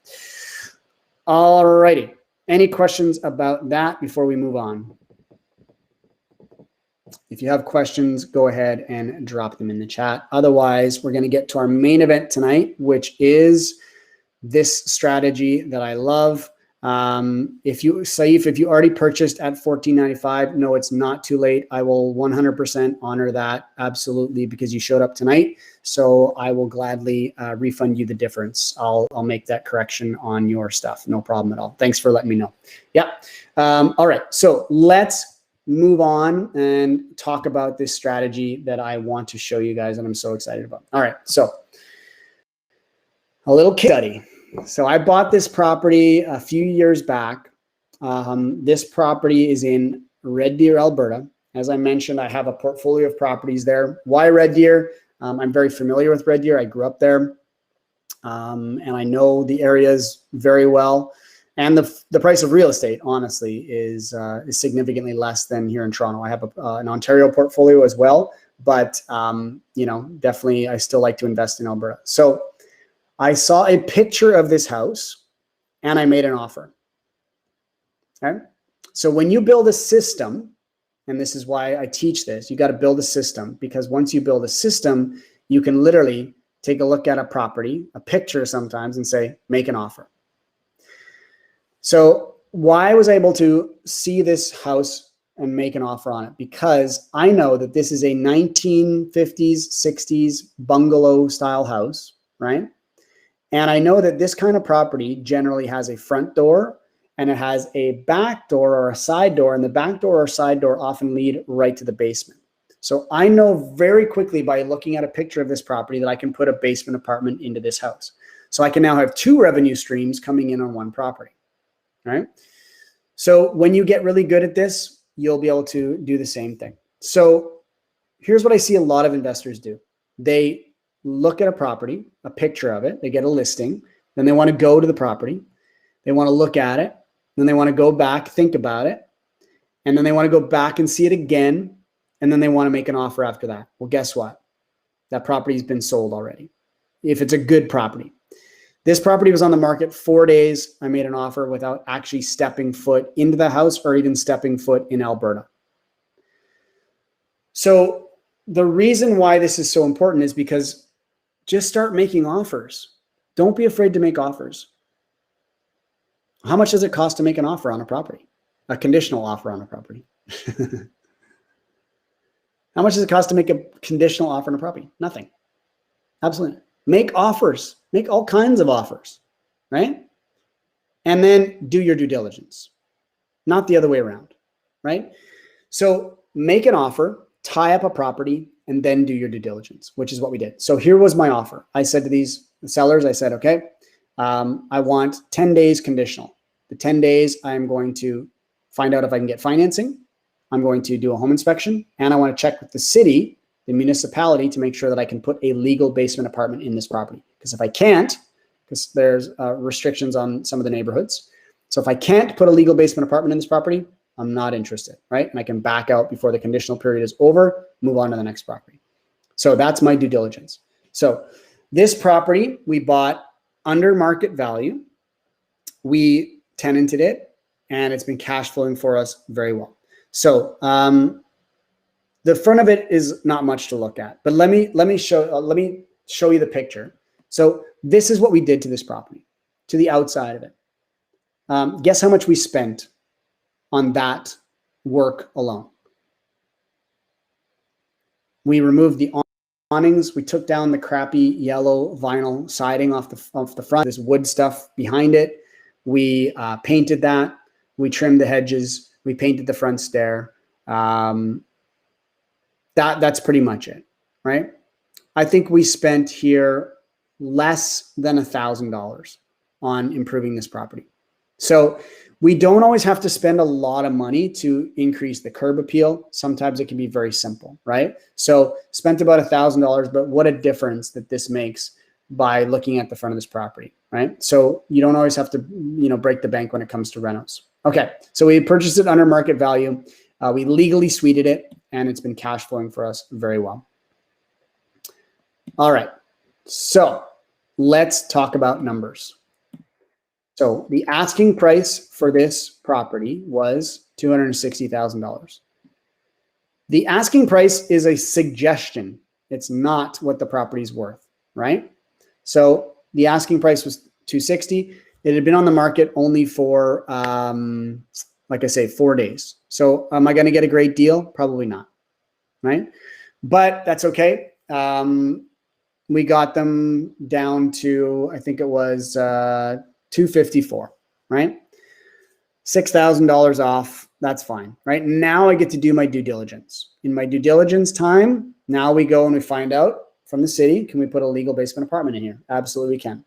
All righty. Any questions about that before we move on? If you have questions, go ahead and drop them in the chat. Otherwise, we're going to get to our main event tonight, which is this strategy that I love. If you already purchased at $14.95, no, it's not too late. I will 100% honor that, absolutely, because you showed up tonight. So I will gladly refund you the difference. I'll make that correction on your stuff. No problem at all. Thanks for letting me know. Yeah. All right. So let's move on and talk about this strategy that I want to show you guys, and I'm so excited about. All right, so a little case study. So I bought this property a few years back. This property is in Red Deer, Alberta. As I mentioned, I have a portfolio of properties there. Why Red Deer? I'm very familiar with Red Deer. I grew up there, and I know the areas very well. And the price of real estate, honestly, is significantly less than here in Toronto. I have an Ontario portfolio as well, but definitely I still like to invest in Alberta. So I saw a picture of this house, and I made an offer. Okay, so when you build a system, and this is why I teach this, you got to build a system, because once you build a system, you can literally take a look at a property, a picture sometimes, and say, make an offer. So why was I able to see this house and make an offer on it? Because I know that this is a 1950s, 60s bungalow style house, right? And I know that this kind of property generally has a front door and it has a back door or a side door, and the back door or side door often lead right to the basement. So I know very quickly by looking at a picture of this property that I can put a basement apartment into this house. So I can now have 2 revenue streams coming in on one property. Right? So when you get really good at this, you'll be able to do the same thing. So here's what I see a lot of investors do. They look at a property, a picture of it, they get a listing, then they want to go to the property, they want to look at it, then they want to go back, think about it, and then they want to go back and see it again, and then they want to make an offer after that. Well, guess what? That property's been sold already, if it's a good property. This property was on the market 4 days. I made an offer without actually stepping foot into the house or even stepping foot in Alberta. So the reason why this is so important is because just start making offers. Don't be afraid to make offers. How much does it cost to make an offer on a property? A conditional offer on a property? How much does it cost to make a conditional offer on a property? Nothing. Absolutely. Make offers. Make all kinds of offers, right? And then do your due diligence, not the other way around, right? So make an offer, tie up a property, and then do your due diligence, which is what we did. So here was my offer. I said to these sellers, I said, okay, I want 10 days conditional. The 10 days, I'm going to find out if I can get financing. I'm going to do a home inspection, and I want to check with the city, the municipality, to make sure that I can put a legal basement apartment in this property. Because if I can't, because there's restrictions on some of the neighborhoods. So if I can't put a legal basement apartment in this property, I'm not interested, right? And I can back out before the conditional period is over, move on to the next property. So that's my due diligence. So this property we bought under market value. We tenanted it, and it's been cash flowing for us very well. So the front of it is not much to look at, but let me show you the picture. So this is what we did to this property, to the outside of it. Guess how much we spent on that work alone? We removed the awnings. We took down the crappy yellow vinyl siding off the front. This wood stuff behind it. We painted that. We trimmed the hedges. We painted the front stair. That's pretty much it, right? I think we spent here less than $1,000 on improving this property. So we don't always have to spend a lot of money to increase the curb appeal. Sometimes it can be very simple, right? So spent about $1,000, but what a difference that this makes by looking at the front of this property, right? So you don't always have to, break the bank when it comes to renos. Okay, so we purchased it under market value. We legally suited it, and it's been cash flowing for us very well. All right, so let's talk about numbers. So the asking price for this property was $260,000. The asking price is a suggestion. It's not what the property's worth, right? So the asking price was $260,000. It had been on the market only for, like I say, 4 days. So am I going to get a great deal? Probably not, right? But that's okay. We got them down to, I think it was $254,000, right? $6,000 off. That's fine, right? Now I get to do my due diligence. In my due diligence time, now we go and we find out from the city, can we put a legal basement apartment in here? Absolutely we can.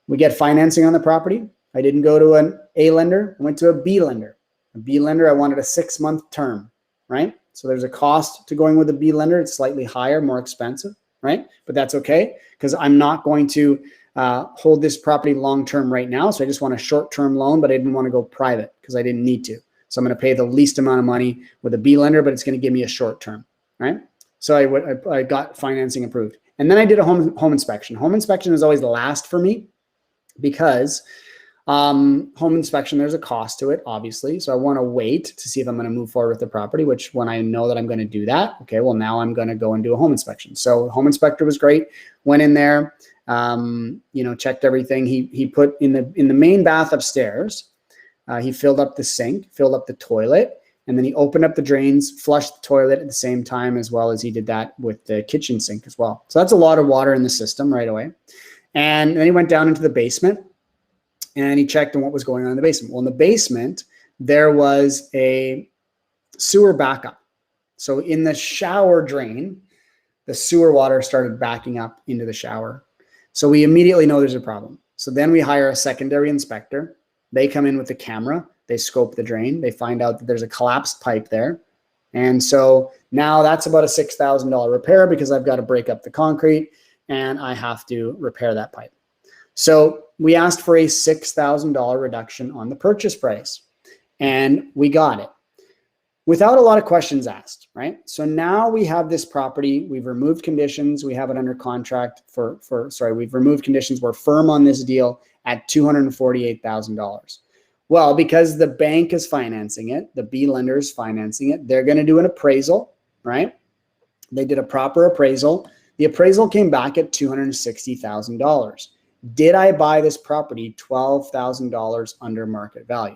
We get financing on the property. I didn't go to an A lender. I went to a B lender. A B lender, I wanted a 6-month term, right? So there's a cost to going with a B lender. It's slightly higher, more expensive, right? But that's okay, because I'm not going to hold this property long-term right now. So I just want a short-term loan, but I didn't want to go private because I didn't need to. So I'm going to pay the least amount of money with a B lender, but it's going to give me a short-term, right? So I got financing approved. And then I did a home inspection. Home inspection is always last for me because home inspection, there's a cost to it, obviously. So I want to wait to see if I'm going to move forward with the property, which when I know that I'm going to do that, okay, well, now I'm going to go and do a home inspection. So home inspector was great. Went in there, checked everything. He put in the main bath upstairs, he filled up the sink, filled up the toilet, and then he opened up the drains, flushed the toilet at the same time, as well as he did that with the kitchen sink as well. So that's a lot of water in the system right away. And then he went down into the basement and he checked on what was going on in the basement. Well, in the basement, there was a sewer backup. So in the shower drain, the sewer water started backing up into the shower. So we immediately know there's a problem. So then we hire a secondary inspector. They come in with the camera. They scope the drain. They find out that there's a collapsed pipe there. And so now that's about a $6,000 repair because I've got to break up the concrete and I have to repair that pipe. So we asked for a $6,000 reduction on the purchase price and we got it without a lot of questions asked, right? So now we have this property, we've removed conditions, we have it under contract we've removed conditions, we're firm on this deal at $248,000. Well, because the bank is financing it, the B lender is financing it, they're going to do an appraisal, right? They did a proper appraisal. The appraisal came back at $260,000. Did I buy this property $12,000 under market value?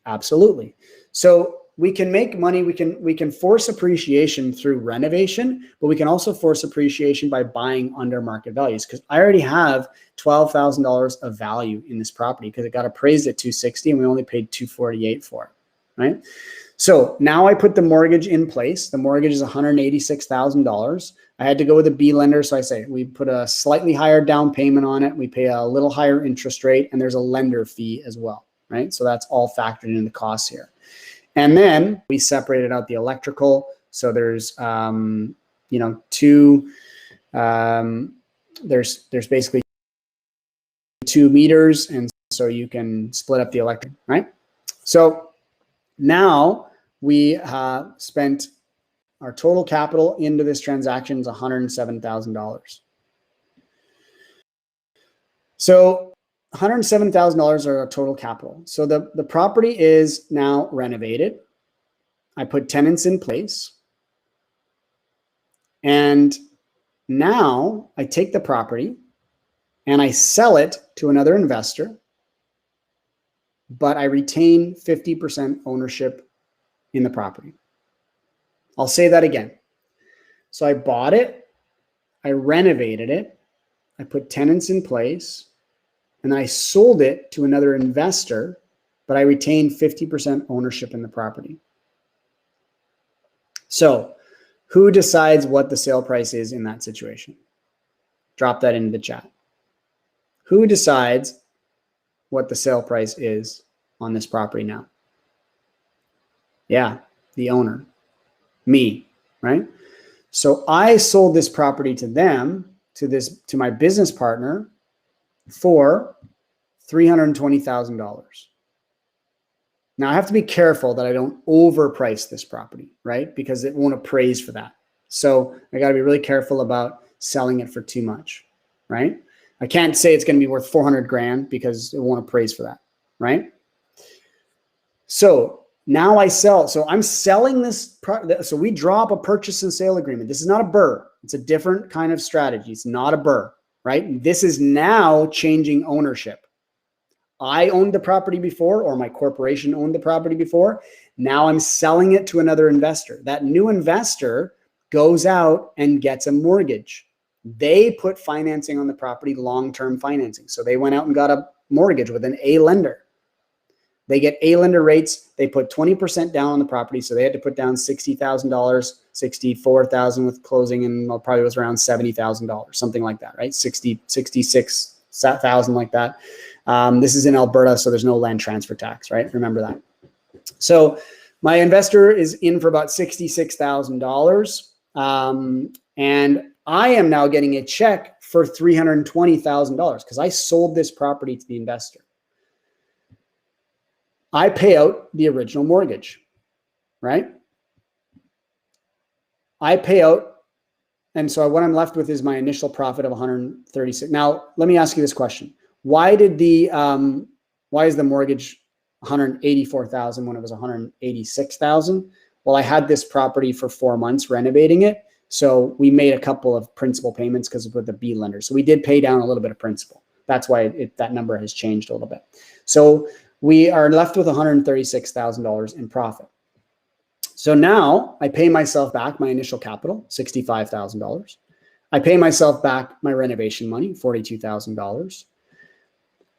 Absolutely. So we can make money. We can force appreciation through renovation, but we can also force appreciation by buying under market values, because I already have $12,000 of value in this property because it got appraised at $260 and we only paid $248 for it, right? So now I put the mortgage in place. The mortgage is $186,000. I had to go with a B lender. So I say we put a slightly higher down payment on it. We pay a little higher interest rate, and there's a lender fee as well, right? So that's all factored into the costs here. And then we separated out the electrical. So there's, there's basically 2 meters. And so you can split up the electric, right? So now we spent our total capital into this transaction is $107,000. So $107,000 are our total capital. So the property is now renovated. I put tenants in place. And now I take the property and I sell it to another investor, but I retain 50% ownership in the property. I'll say that again. So I bought it, I renovated it, I put tenants in place, and I sold it to another investor, but I retained 50% ownership in the property. So who decides what the sale price is in that situation? Drop that into the chat. Who decides what the sale price is on this property now? Yeah, the owner, me, right? So I sold this property to them, to my business partner, for $320,000. Now I have to be careful that I don't overprice this property, right? Because it won't appraise for that. So I got to be really careful about selling it for too much, right? I can't say it's going to be worth 400 grand because it won't appraise for that, right? So now I sell. So I'm selling this. So we draw up a purchase and sale agreement. This is not a BRRRR. It's a different kind of strategy. It's not a BRRRR, right? This is now changing ownership. I owned the property before, or my corporation owned the property before. Now I'm selling it to another investor. That new investor goes out and gets a mortgage. They put financing on the property, long-term financing. So they went out and got a mortgage with an A lender. They get A lender rates. They put 20% down on the property. So they had to put down $60,000, $64,000 with closing, and probably was around $70,000, something like that, right? 66,000 like that. This is in Alberta, so there's no land transfer tax, right? Remember that. So my investor is in for about $66,000. And I am now getting a check for $320,000 because I sold this property to the investor. I pay out the original mortgage, right? I pay out. And so what I'm left with is my initial profit of 136. Now, let me ask you this question. Why is the mortgage 184,000 when it was 186,000? Well, I had this property for 4 months renovating it. So we made a couple of principal payments because of the B lender. So we did pay down a little bit of principal. That's why that number has changed a little bit. So we are left with $136,000 in profit. So now I pay myself back my initial capital, $65,000. I pay myself back my renovation money, $42,000.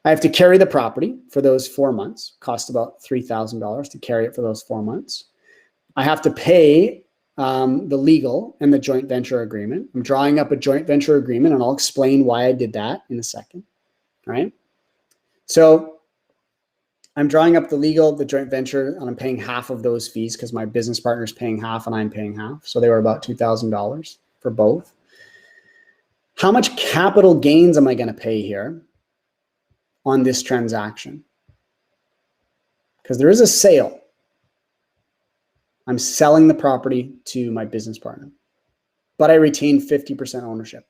I have to carry the property for those 4 months, cost about $3,000 to carry it for those 4 months. I have to pay the legal and the joint venture agreement. I'm drawing up a joint venture agreement, and I'll explain why I did that in a second, right? So I'm drawing up the legal, the joint venture, and I'm paying half of those fees because my business partner is paying half and I'm paying half. So they were about $2,000 for both. How much capital gains am I going to pay here on this transaction? Because there is a sale. I'm selling the property to my business partner, but I retain 50% ownership.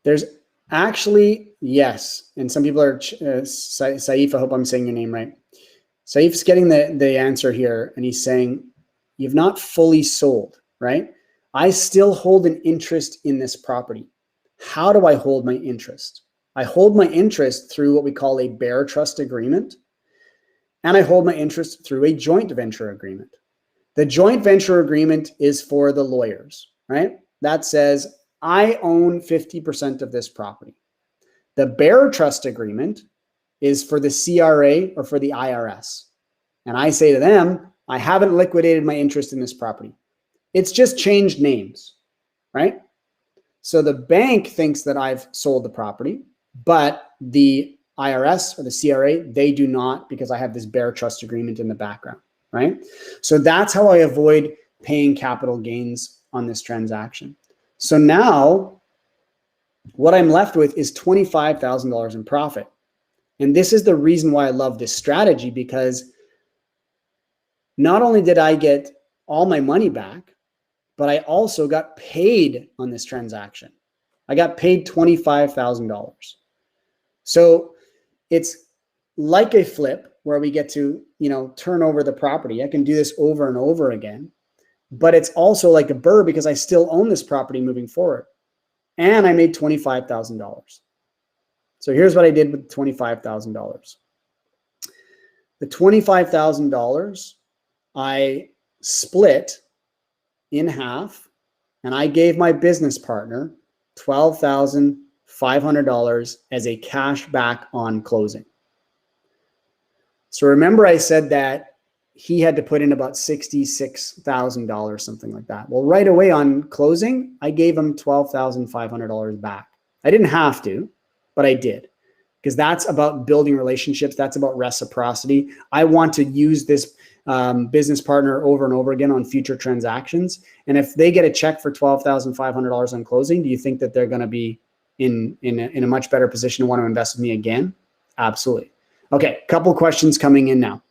There's actually, yes, and some people are, Saif, I hope I'm saying your name right. Saif's getting the answer here, and he's saying, you've not fully sold, right? I still hold an interest in this property. How do I hold my interest? I hold my interest through what we call a bearer trust agreement, and I hold my interest through a joint venture agreement. The joint venture agreement is for the lawyers, right? That says, I own 50% of this property. The bearer trust agreement is for the CRA or for the IRS. And I say to them, I haven't liquidated my interest in this property. It's just changed names, right? So the bank thinks that I've sold the property, but the IRS or the CRA, they do not, because I have this bearer trust agreement in the background, right? So that's how I avoid paying capital gains on this transaction. So now what I'm left with is $25,000 in profit. And this is the reason why I love this strategy, because not only did I get all my money back, but I also got paid on this transaction. I got paid $25,000. So it's like a flip where we get to, turn over the property. I can do this over and over again, but it's also like a burr because I still own this property moving forward. And I made $25,000. So here's what I did with $25,000. The $25,000 I split in half, and I gave my business partner $12,500 as a cash back on closing. So remember I said that he had to put in about $66,000, something like that. Well, right away on closing, I gave him $12,500 back. I didn't have to, but I did, because that's about building relationships. That's about reciprocity. I want to use this business partner over and over again on future transactions. And if they get a check for $12,500 on closing, do you think that they're going to be in a much better position to want to invest with me again? Absolutely. Okay, couple questions coming in now.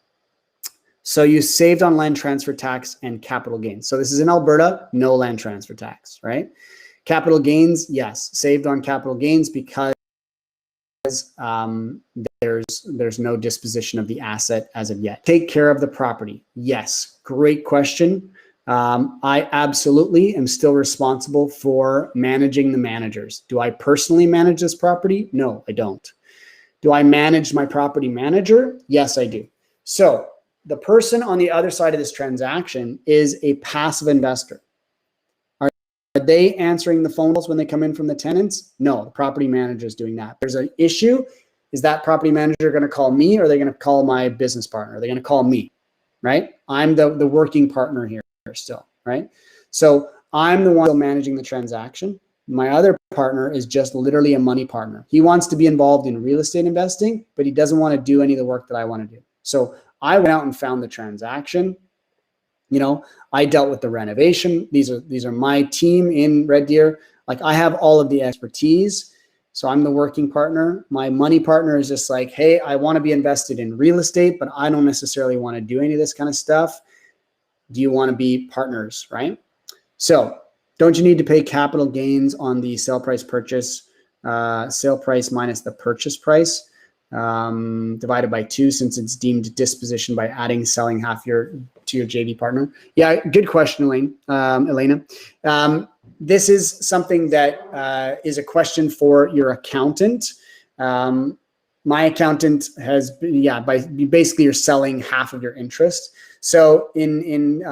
So you saved on land transfer tax and capital gains. So this is in Alberta, no land transfer tax, right? Capital gains, yes, saved on capital gains because there's no disposition of the asset as of yet. Take care of the property. Yes, great question. I absolutely am still responsible for managing the managers. Do I personally manage this property? No, I don't. Do I manage my property manager? Yes, I do. So the person on the other side of this transaction is a passive investor. Are they answering the phone calls when they come in from the tenants? No, the property manager is doing that. There's an issue. Is that property manager going to call me, or are they going to call my business partner? Are they going to call me, right? I'm the working partner here still, right? So I'm the one still managing the transaction. My other partner is just literally a money partner. He wants to be involved in real estate investing, but he doesn't want to do any of the work that I want to do. So I went out and found the transaction. I dealt with the renovation. These are my team in Red Deer. Like, I have all of the expertise. So I'm the working partner. My money partner is just like, hey, I want to be invested in real estate, but I don't necessarily want to do any of this kind of stuff. Do you want to be partners, right? So don't you need to pay capital gains on the sale price purchase, sale price minus the purchase price, divided by 2, since it's deemed disposition by adding, selling half to your JV partner? Yeah, good question, Elena. This is something that is a question for your accountant. My accountant has, basically you're selling half of your interest. So in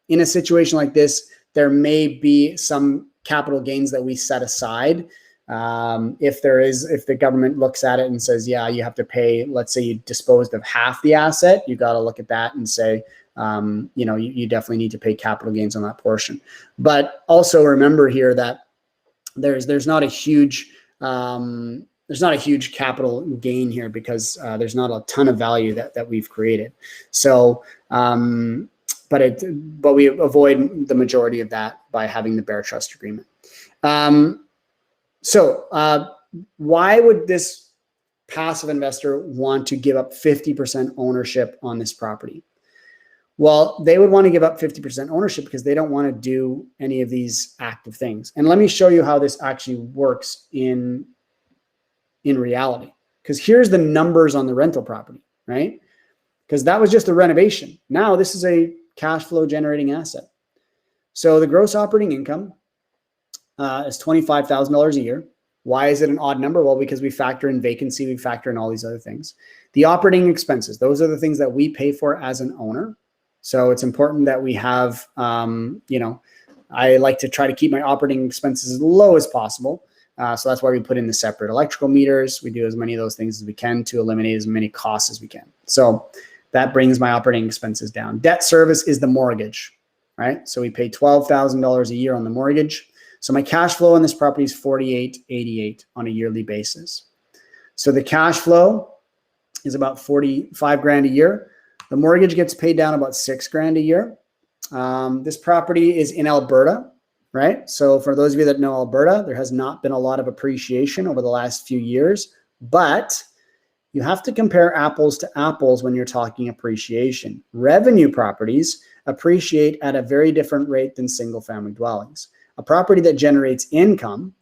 a situation like this, there may be some capital gains that we set aside. If the government looks at it and says, yeah, you have to pay, let's say you disposed of half the asset, you got to look at that and say, you definitely need to pay capital gains on that portion. But also remember here that there's not a huge capital gain here, because there's not a ton of value that we've created. So, but we avoid the majority of that by having the bearer trust agreement. So why would this passive investor want to give up 50% ownership on this property? Well, they would want to give up 50% ownership because they don't want to do any of these active things. And let me show you how this actually works in reality. Because here's the numbers on the rental property, right? because that was just a renovation. Now this is a cash flow generating asset. So the gross operating income is $25,000 a year. Why is it an odd number? Well, because we factor in vacancy, we factor in all these other things. The operating expenses, those are the things that we pay for as an owner. So it's important that we have, I like to try to keep my operating expenses as low as possible. So that's why we put in the separate electrical meters. We do as many of those things as we can to eliminate as many costs as we can. So that brings my operating expenses down. Debt service is the mortgage, right? So we pay $12,000 a year on the mortgage. So my cash flow on this property is $48,888 on a yearly basis. So the cash flow is about 45 grand a year. The mortgage gets paid down about 6 grand a year. This property is in Alberta, right? So for those of you that know Alberta, there has not been a lot of appreciation over the last few years, but you have to compare apples to apples when you're talking appreciation. Revenue properties appreciate at a very different rate than single family dwellings. A property that generates income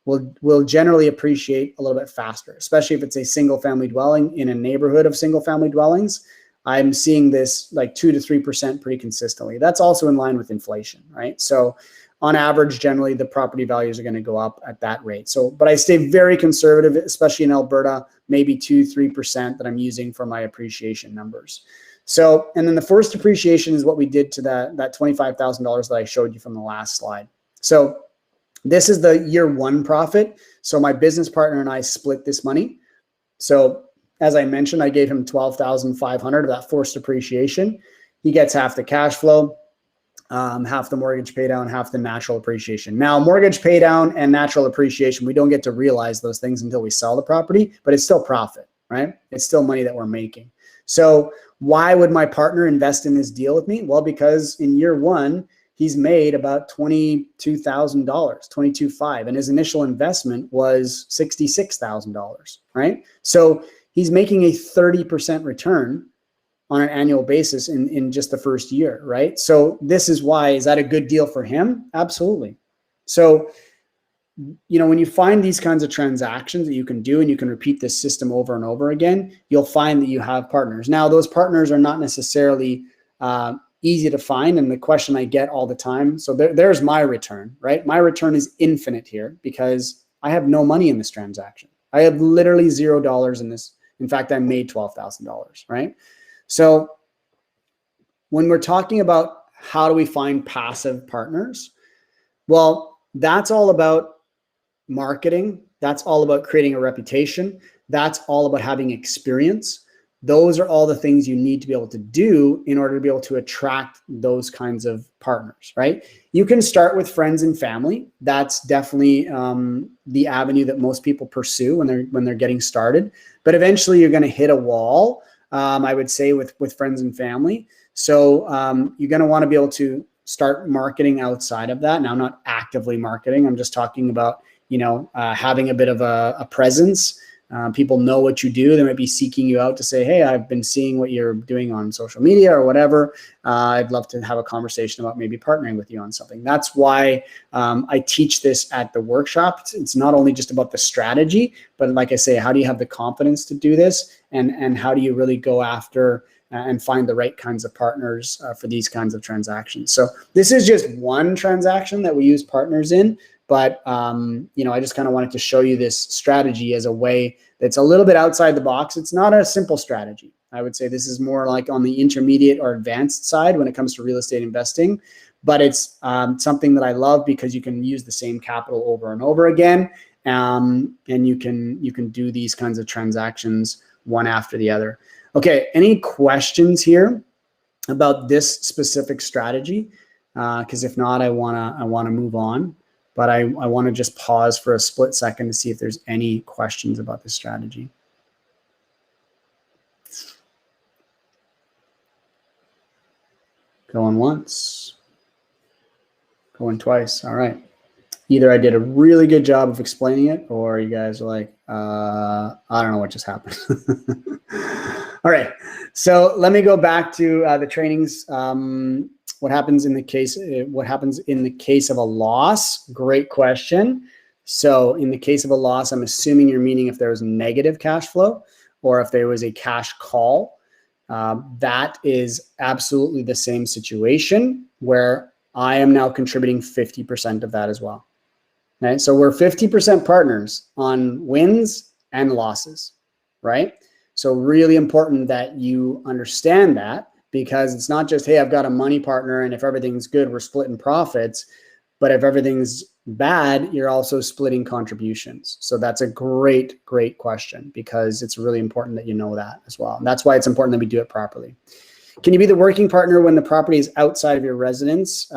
will generally appreciate a little bit faster, especially if it's a single family dwelling in a neighborhood of single family dwellings. I'm seeing this like 2 to 3% pretty consistently. That's also in line with inflation, right? So on average, generally the property values are going to go up at that rate. So, but I stay very conservative, especially in Alberta, maybe 2-3% that I'm using for my appreciation numbers. So, and then the first appreciation is what we did to that $25,000 that I showed you from the last slide. So this is the year one profit. So my business partner and I split this money. So as I mentioned, I gave him $12,500 of that forced appreciation. He gets half the cash flow, half the mortgage pay down, half the natural appreciation. Now, mortgage pay down and natural appreciation, we don't get to realize those things until we sell the property, but it's still profit, right? It's still money that we're making. So why would my partner invest in this deal with me? Well, because in year one, he's made about $22,000, $22,500, and his initial investment was $66,000, right? So he's making a 30% return on an annual basis in just the first year, right? So this is why, is that a good deal for him? Absolutely. So, when you find these kinds of transactions that you can do and you can repeat this system over and over again, you'll find that you have partners. Now, those partners are not necessarily easy to find. And the question I get all the time, so there's my return, right? My return is infinite here because I have no money in this transaction. I have literally $0 in this. In fact, I made $12,000, right? So when we're talking about how do we find passive partners, well, that's all about marketing. That's all about creating a reputation. That's all about having experience. Those are all the things you need to be able to do in order to be able to attract those kinds of partners, right? You can start with friends and family. That's definitely the avenue that most people pursue when they're getting started. But eventually you're going to hit a wall, I would say, with friends and family. So you're going to want to be able to start marketing outside of that. Now, I'm not actively marketing. I'm just talking about, having a bit of a presence. People know what you do. They might be seeking you out to say, hey, I've been seeing what you're doing on social media or whatever. I'd love to have a conversation about maybe partnering with you on something. That's why I teach this at the workshop. It's not only just about the strategy, but like I say, how do you have the confidence to do this? And how do you really go after and find the right kinds of partners for these kinds of transactions? So this is just one transaction that we use partners in. But, I just kind of wanted to show you this strategy as a way that's a little bit outside the box. It's not a simple strategy. I would say this is more like on the intermediate or advanced side when it comes to real estate investing. But it's something that I love because you can use the same capital over and over again. And you can do these kinds of transactions one after the other. Okay, any questions here about this specific strategy? Because if not, I wanna move on. But I want to just pause for a split second to see if there's any questions about this strategy. Going once, going twice. All right. Either I did a really good job of explaining it, or you guys are like, I don't know what just happened. All right. So let me go back to the trainings. What happens in the case of a loss? Great question. So in the case of a loss, I'm assuming you're meaning if there was negative cash flow or if there was a cash call. That is absolutely the same situation where I am now contributing 50% of that as well. Okay, so we're 50% partners on wins and losses, right? So really important that you understand that, because it's not just, hey, I've got a money partner and if everything's good, we're splitting profits. But if everything's bad, you're also splitting contributions. So that's a great, great question, because it's really important that you know that as well. And that's why it's important that we do it properly. Can you be the working partner when the property is outside of your residence?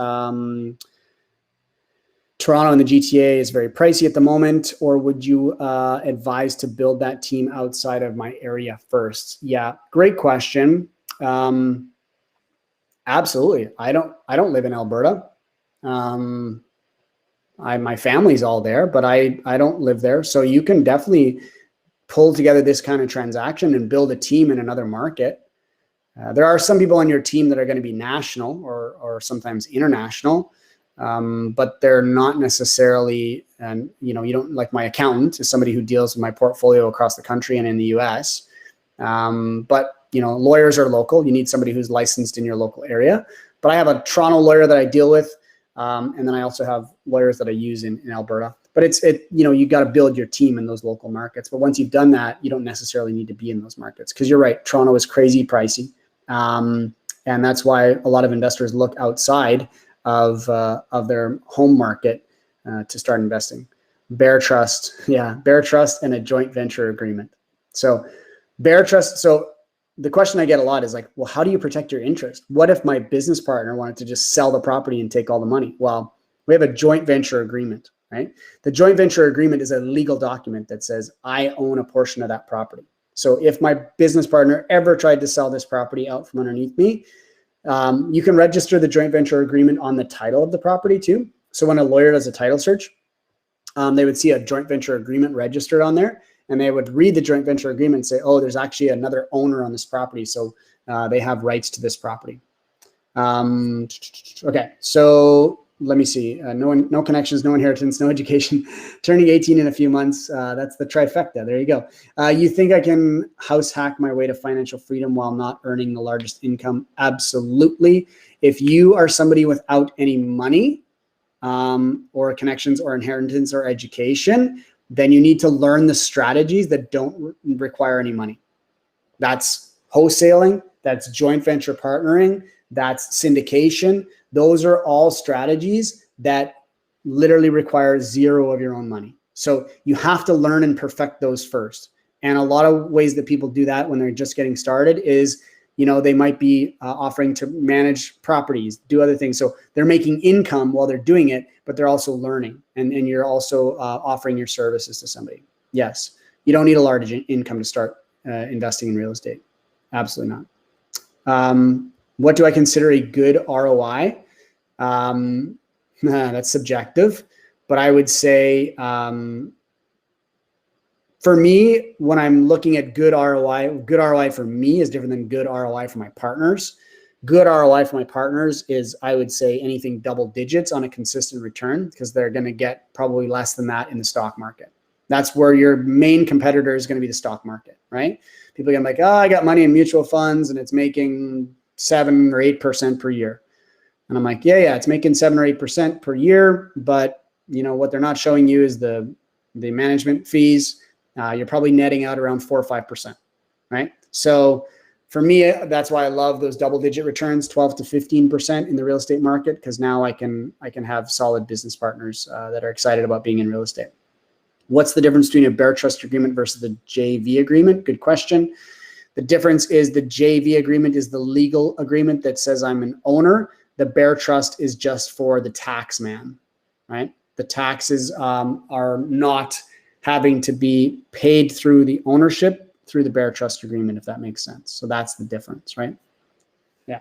Toronto and the GTA is very pricey at the moment, or would you advise to build that team outside of my area first? Yeah, great question. Absolutely. I don't live in Alberta. My family's all there, but I don't live there. So you can definitely pull together this kind of transaction and build a team in another market. There are some people on your team that are going to be national or sometimes international. But they're not necessarily, and you don't, like my accountant is somebody who deals with my portfolio across the country and in the US. But lawyers are local. You need somebody who's licensed in your local area. But I have a Toronto lawyer that I deal with. And then I also have lawyers that I use in Alberta. But you got to build your team in those local markets. But once you've done that, you don't necessarily need to be in those markets, because you're right, Toronto is crazy pricey. And that's why a lot of investors look outside of their home market to start investing. Bear trust and a joint venture agreement. So bear trust. So the question I get a lot is like, well, how do you protect your interest? What if my business partner wanted to just sell the property and take all the money? Well, we have a joint venture agreement, right? The joint venture agreement is a legal document that says I own a portion of that property. So if my business partner ever tried to sell this property out from underneath me, you can register the joint venture agreement on the title of the property too. So when a lawyer does a title search, they would see a joint venture agreement registered on there, and they would read the joint venture agreement and say, oh, there's actually another owner on this property. So they have rights to this property. Okay, so let me see. No connections, no inheritance, no education, turning 18 in a few months. That's the trifecta. There you go. You think I can house hack my way to financial freedom while not earning the largest income? Absolutely. If you are somebody without any money or connections or inheritance or education, then you need to learn the strategies that don't require any money. That's wholesaling, that's joint venture partnering, that's syndication. Those are all strategies that literally require zero of your own money. So you have to learn and perfect those first. And a lot of ways that people do that when they're just getting started is, they might be offering to manage properties, do other things. So they're making income while they're doing it, but they're also learning, and you're also offering your services to somebody. Yes, you don't need a large income to start investing in real estate. Absolutely not. What do I consider a good ROI? That's subjective, but I would say, for me, when I'm looking at good ROI for me is different than good ROI for my partners. Good ROI for my partners is, I would say, anything double digits on a consistent return, because they're going to get probably less than that in the stock market. That's where your main competitor is going to be, the stock market, right? People get like, oh, I got money in mutual funds and it's making 7 or 8% per year. And I'm like, yeah, it's making 7 or 8% per year. But what they're not showing you is the management fees. You're probably netting out around 4 or 5%, right? So for me, that's why I love those double-digit returns, 12 to 15% in the real estate market, because now I can have solid business partners that are excited about being in real estate. What's the difference between a bare trust agreement versus the JV agreement? Good question. The difference is the JV agreement is the legal agreement that says I'm an owner. The bare trust is just for the tax man, right? The taxes are not having to be paid through the ownership, through the bare trust agreement, if that makes sense. So that's the difference, right? Yeah.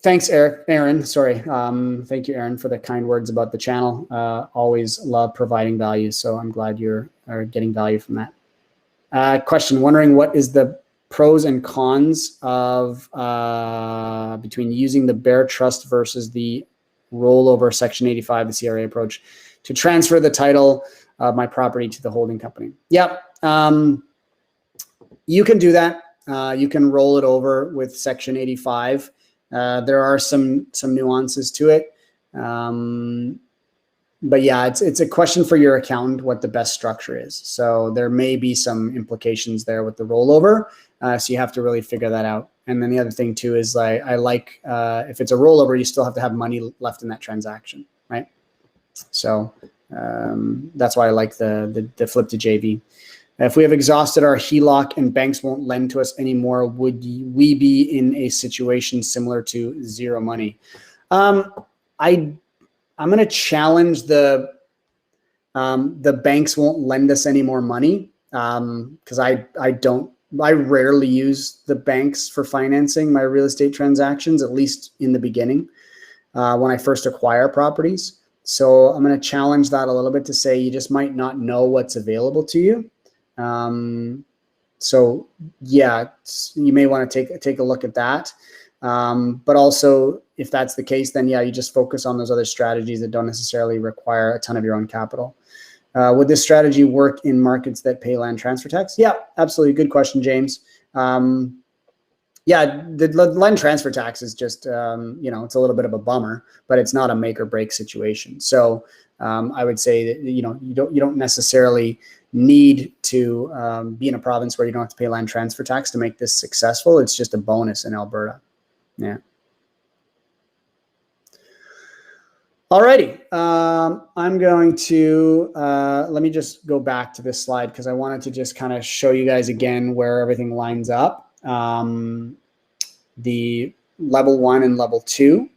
Thanks, Aaron. Sorry. Thank you, Aaron, for the kind words about the channel. Always love providing value. So I'm glad you're getting value from that. Question, wondering what is the pros and cons of between using the bare trust versus the rollover Section 85, the CRA approach, to transfer the title of my property to the holding company. Yep. You can do that. you can roll it over with Section 85. There are some nuances to it. But yeah, it's a question for your accountant what the best structure is. So there may be some implications there with the rollover. So you have to really figure that out. And then the other thing too is like if it's a rollover, you still have to have money left in that transaction, right? So that's why I like the flip to JV. If we have exhausted our HELOC and banks won't lend to us anymore, would we be in a situation similar to zero money? I'm going to challenge the banks won't lend us any more money because I rarely use the banks for financing my real estate transactions, at least in the beginning when I first acquire properties. So I'm going to challenge that a little bit to say you just might not know what's available to you. So yeah, you may want to take a look at that. But also, if that's the case, then yeah, you just focus on those other strategies that don't necessarily require a ton of your own capital. Would this strategy work in markets that pay land transfer tax? Yeah, absolutely. Good question, James. Yeah, the land transfer tax is just, it's a little bit of a bummer, but it's not a make or break situation. So I would say that, you don't necessarily need to be in a province where you don't have to pay land transfer tax to make this successful. It's just a bonus in Alberta. Yeah. Alrighty. I'm going to, let me just go back to this slide because I wanted to just kind of show you guys again where everything lines up. The level 1 and level 2.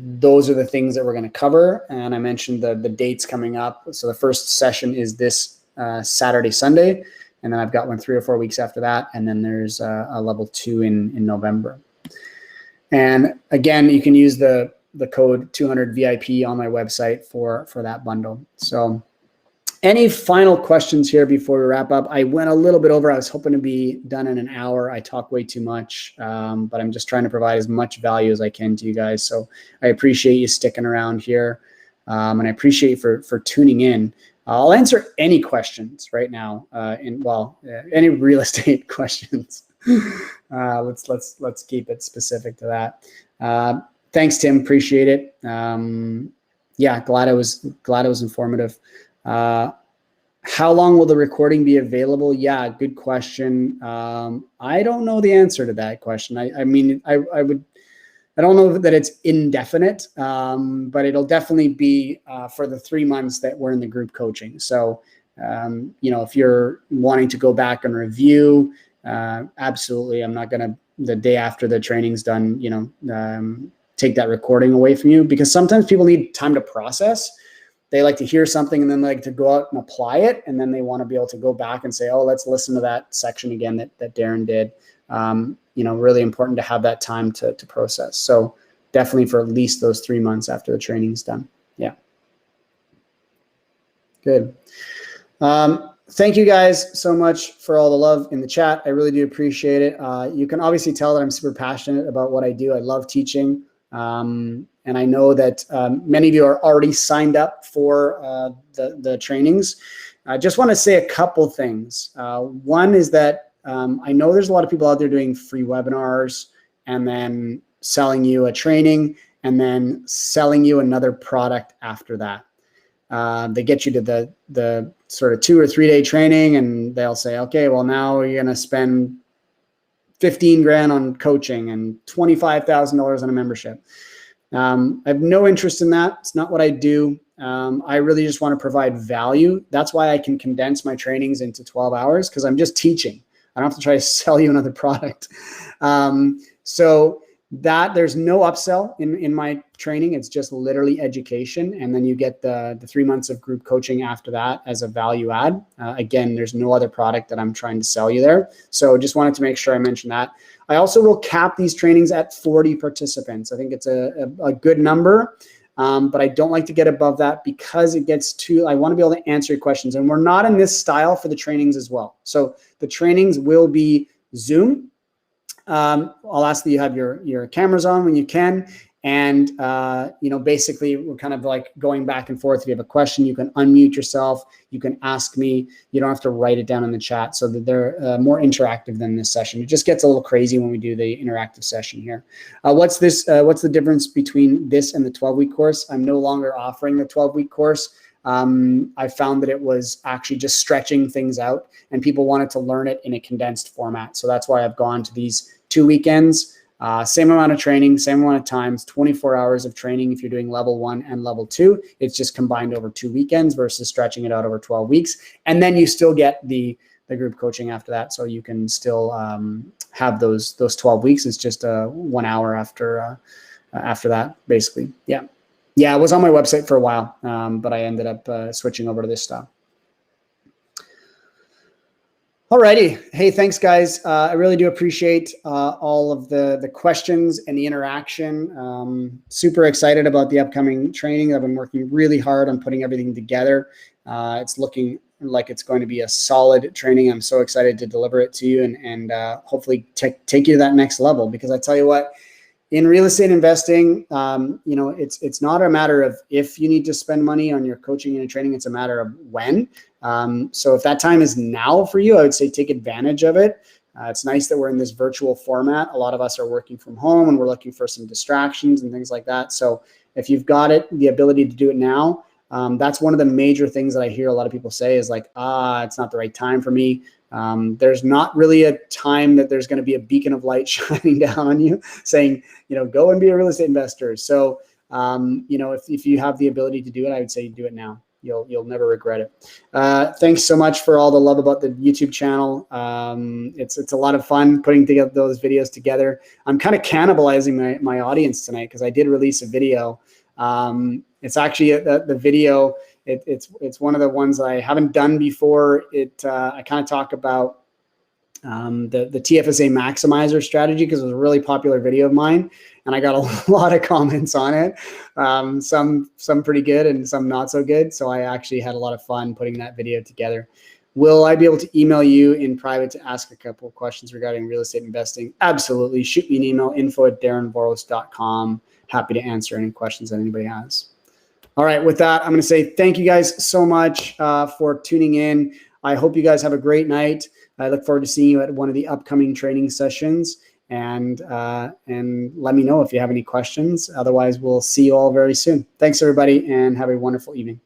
Those are the things that we're going to cover. And I mentioned the dates coming up. So the first session is this Saturday, Sunday. And then I've got one 3 or 4 weeks after that. And then there's a level 2 in November. And again, you can use the code 200 VIP on my website for that bundle. So any final questions here before we wrap up? I went a little bit over. I was hoping to be done in an hour. I talk way too much, but I'm just trying to provide as much value as I can to you guys. So I appreciate you sticking around here. And I appreciate you for tuning in. I'll answer any questions right now, any real estate questions. Let's keep it specific to that. Thanks, Tim. Appreciate it. Yeah, glad it was informative. How long will the recording be available? Yeah, good question. I don't know the answer to that question. I don't know that it's indefinite, but it'll definitely be for the 3 months that we're in the group coaching. So, if you're wanting to go back and review, absolutely. I'm not going to, the day after the training's done, take that recording away from you, because sometimes people need time to process. They like to hear something and then like to go out and apply it. And then they want to be able to go back and say, oh, let's listen to that section again that Darren did. Really important to have that time to process. So definitely for at least those 3 months after the training's done. Yeah. Good. Thank you guys so much for all the love in the chat. I really do appreciate it. You can obviously tell that I'm super passionate about what I do. I love teaching. And I know that many of you are already signed up for the trainings. I just want to say a couple things. One is that I know there's a lot of people out there doing free webinars and then selling you a training and then selling you another product after that. They get you to the sort of 2 or 3 day training and they'll say, okay, well, now you're going to spend 15 grand on coaching and $25,000 on a membership. I have no interest in that. It's not what I do. I really just want to provide value. That's why I can condense my trainings into 12 hours, because I'm just teaching. I don't have to try to sell you another product. So that there's no upsell in my training. It's just literally education. And then you get the 3 months of group coaching after that as a value add. Again, there's no other product that I'm trying to sell you there. So just wanted to make sure I mentioned that. I also will cap these trainings at 40 participants. I think it's a good number, but I don't like to get above that because it gets too, I want to be able to answer your questions. And we're not in this style for the trainings as well. So the trainings will be Zoom. I'll ask that you have your cameras on when you can, And, basically we're kind of like going back and forth. If you have a question, you can unmute yourself. You can ask me. You don't have to write it down in the chat, so that they're more interactive than this session. It just gets a little crazy when we do the interactive session here. What's the difference between this and the 12-week course? I'm no longer offering the 12-week course. I found that it was actually just stretching things out, and people wanted to learn it in a condensed format. So that's why I've gone to these 2 weekends. Same amount of training, same amount of times, 24 hours of training if you're doing level 1 and level 2. It's just combined over 2 weekends versus stretching it out over 12 weeks. And then you still get the group coaching after that. So you can still have those 12 weeks. It's just 1 hour after that, basically. Yeah. Yeah, it was on my website for a while, but I ended up switching over to this stuff. Alrighty. Hey, thanks, guys. I really do appreciate all of the questions and the interaction. Super excited about the upcoming training. I've been working really hard on putting everything together. It's looking like it's going to be a solid training. I'm so excited to deliver it to you and hopefully take you to that next level, because I tell you what, in real estate investing, it's not a matter of if you need to spend money on your coaching and training, it's a matter of when. So if that time is now for you, I would say take advantage of it. It's nice that we're in this virtual format. A lot of us are working from home and we're looking for some distractions and things like that. So if you've got the ability to do it now, that's one of the major things that I hear a lot of people say is like, it's not the right time for me. There's not really a time that there's going to be a beacon of light shining down on you saying, go and be a real estate investor. So, if you have the ability to do it, I would say do it now. You'll never regret it. Thanks so much for all the love about the YouTube channel. It's a lot of fun putting together those videos together. I'm kind of cannibalizing my audience tonight because I did release a video. It's actually the video. It's one of the ones that I haven't done before. I kind of talk about the TFSA maximizer strategy because it was a really popular video of mine, and I got a lot of comments on it. Some pretty good and some not so good. So I actually had a lot of fun putting that video together. Will I be able to email you in private to ask a couple of questions regarding real estate investing? Absolutely. Shoot me an email, info@darrenvoros.com. Happy to answer any questions that anybody has. All right, with that, I'm going to say thank you guys so much for tuning in. I hope you guys have a great night. I look forward to seeing you at one of the upcoming training sessions, and let me know if you have any questions. Otherwise, we'll see you all very soon. Thanks, everybody, and have a wonderful evening.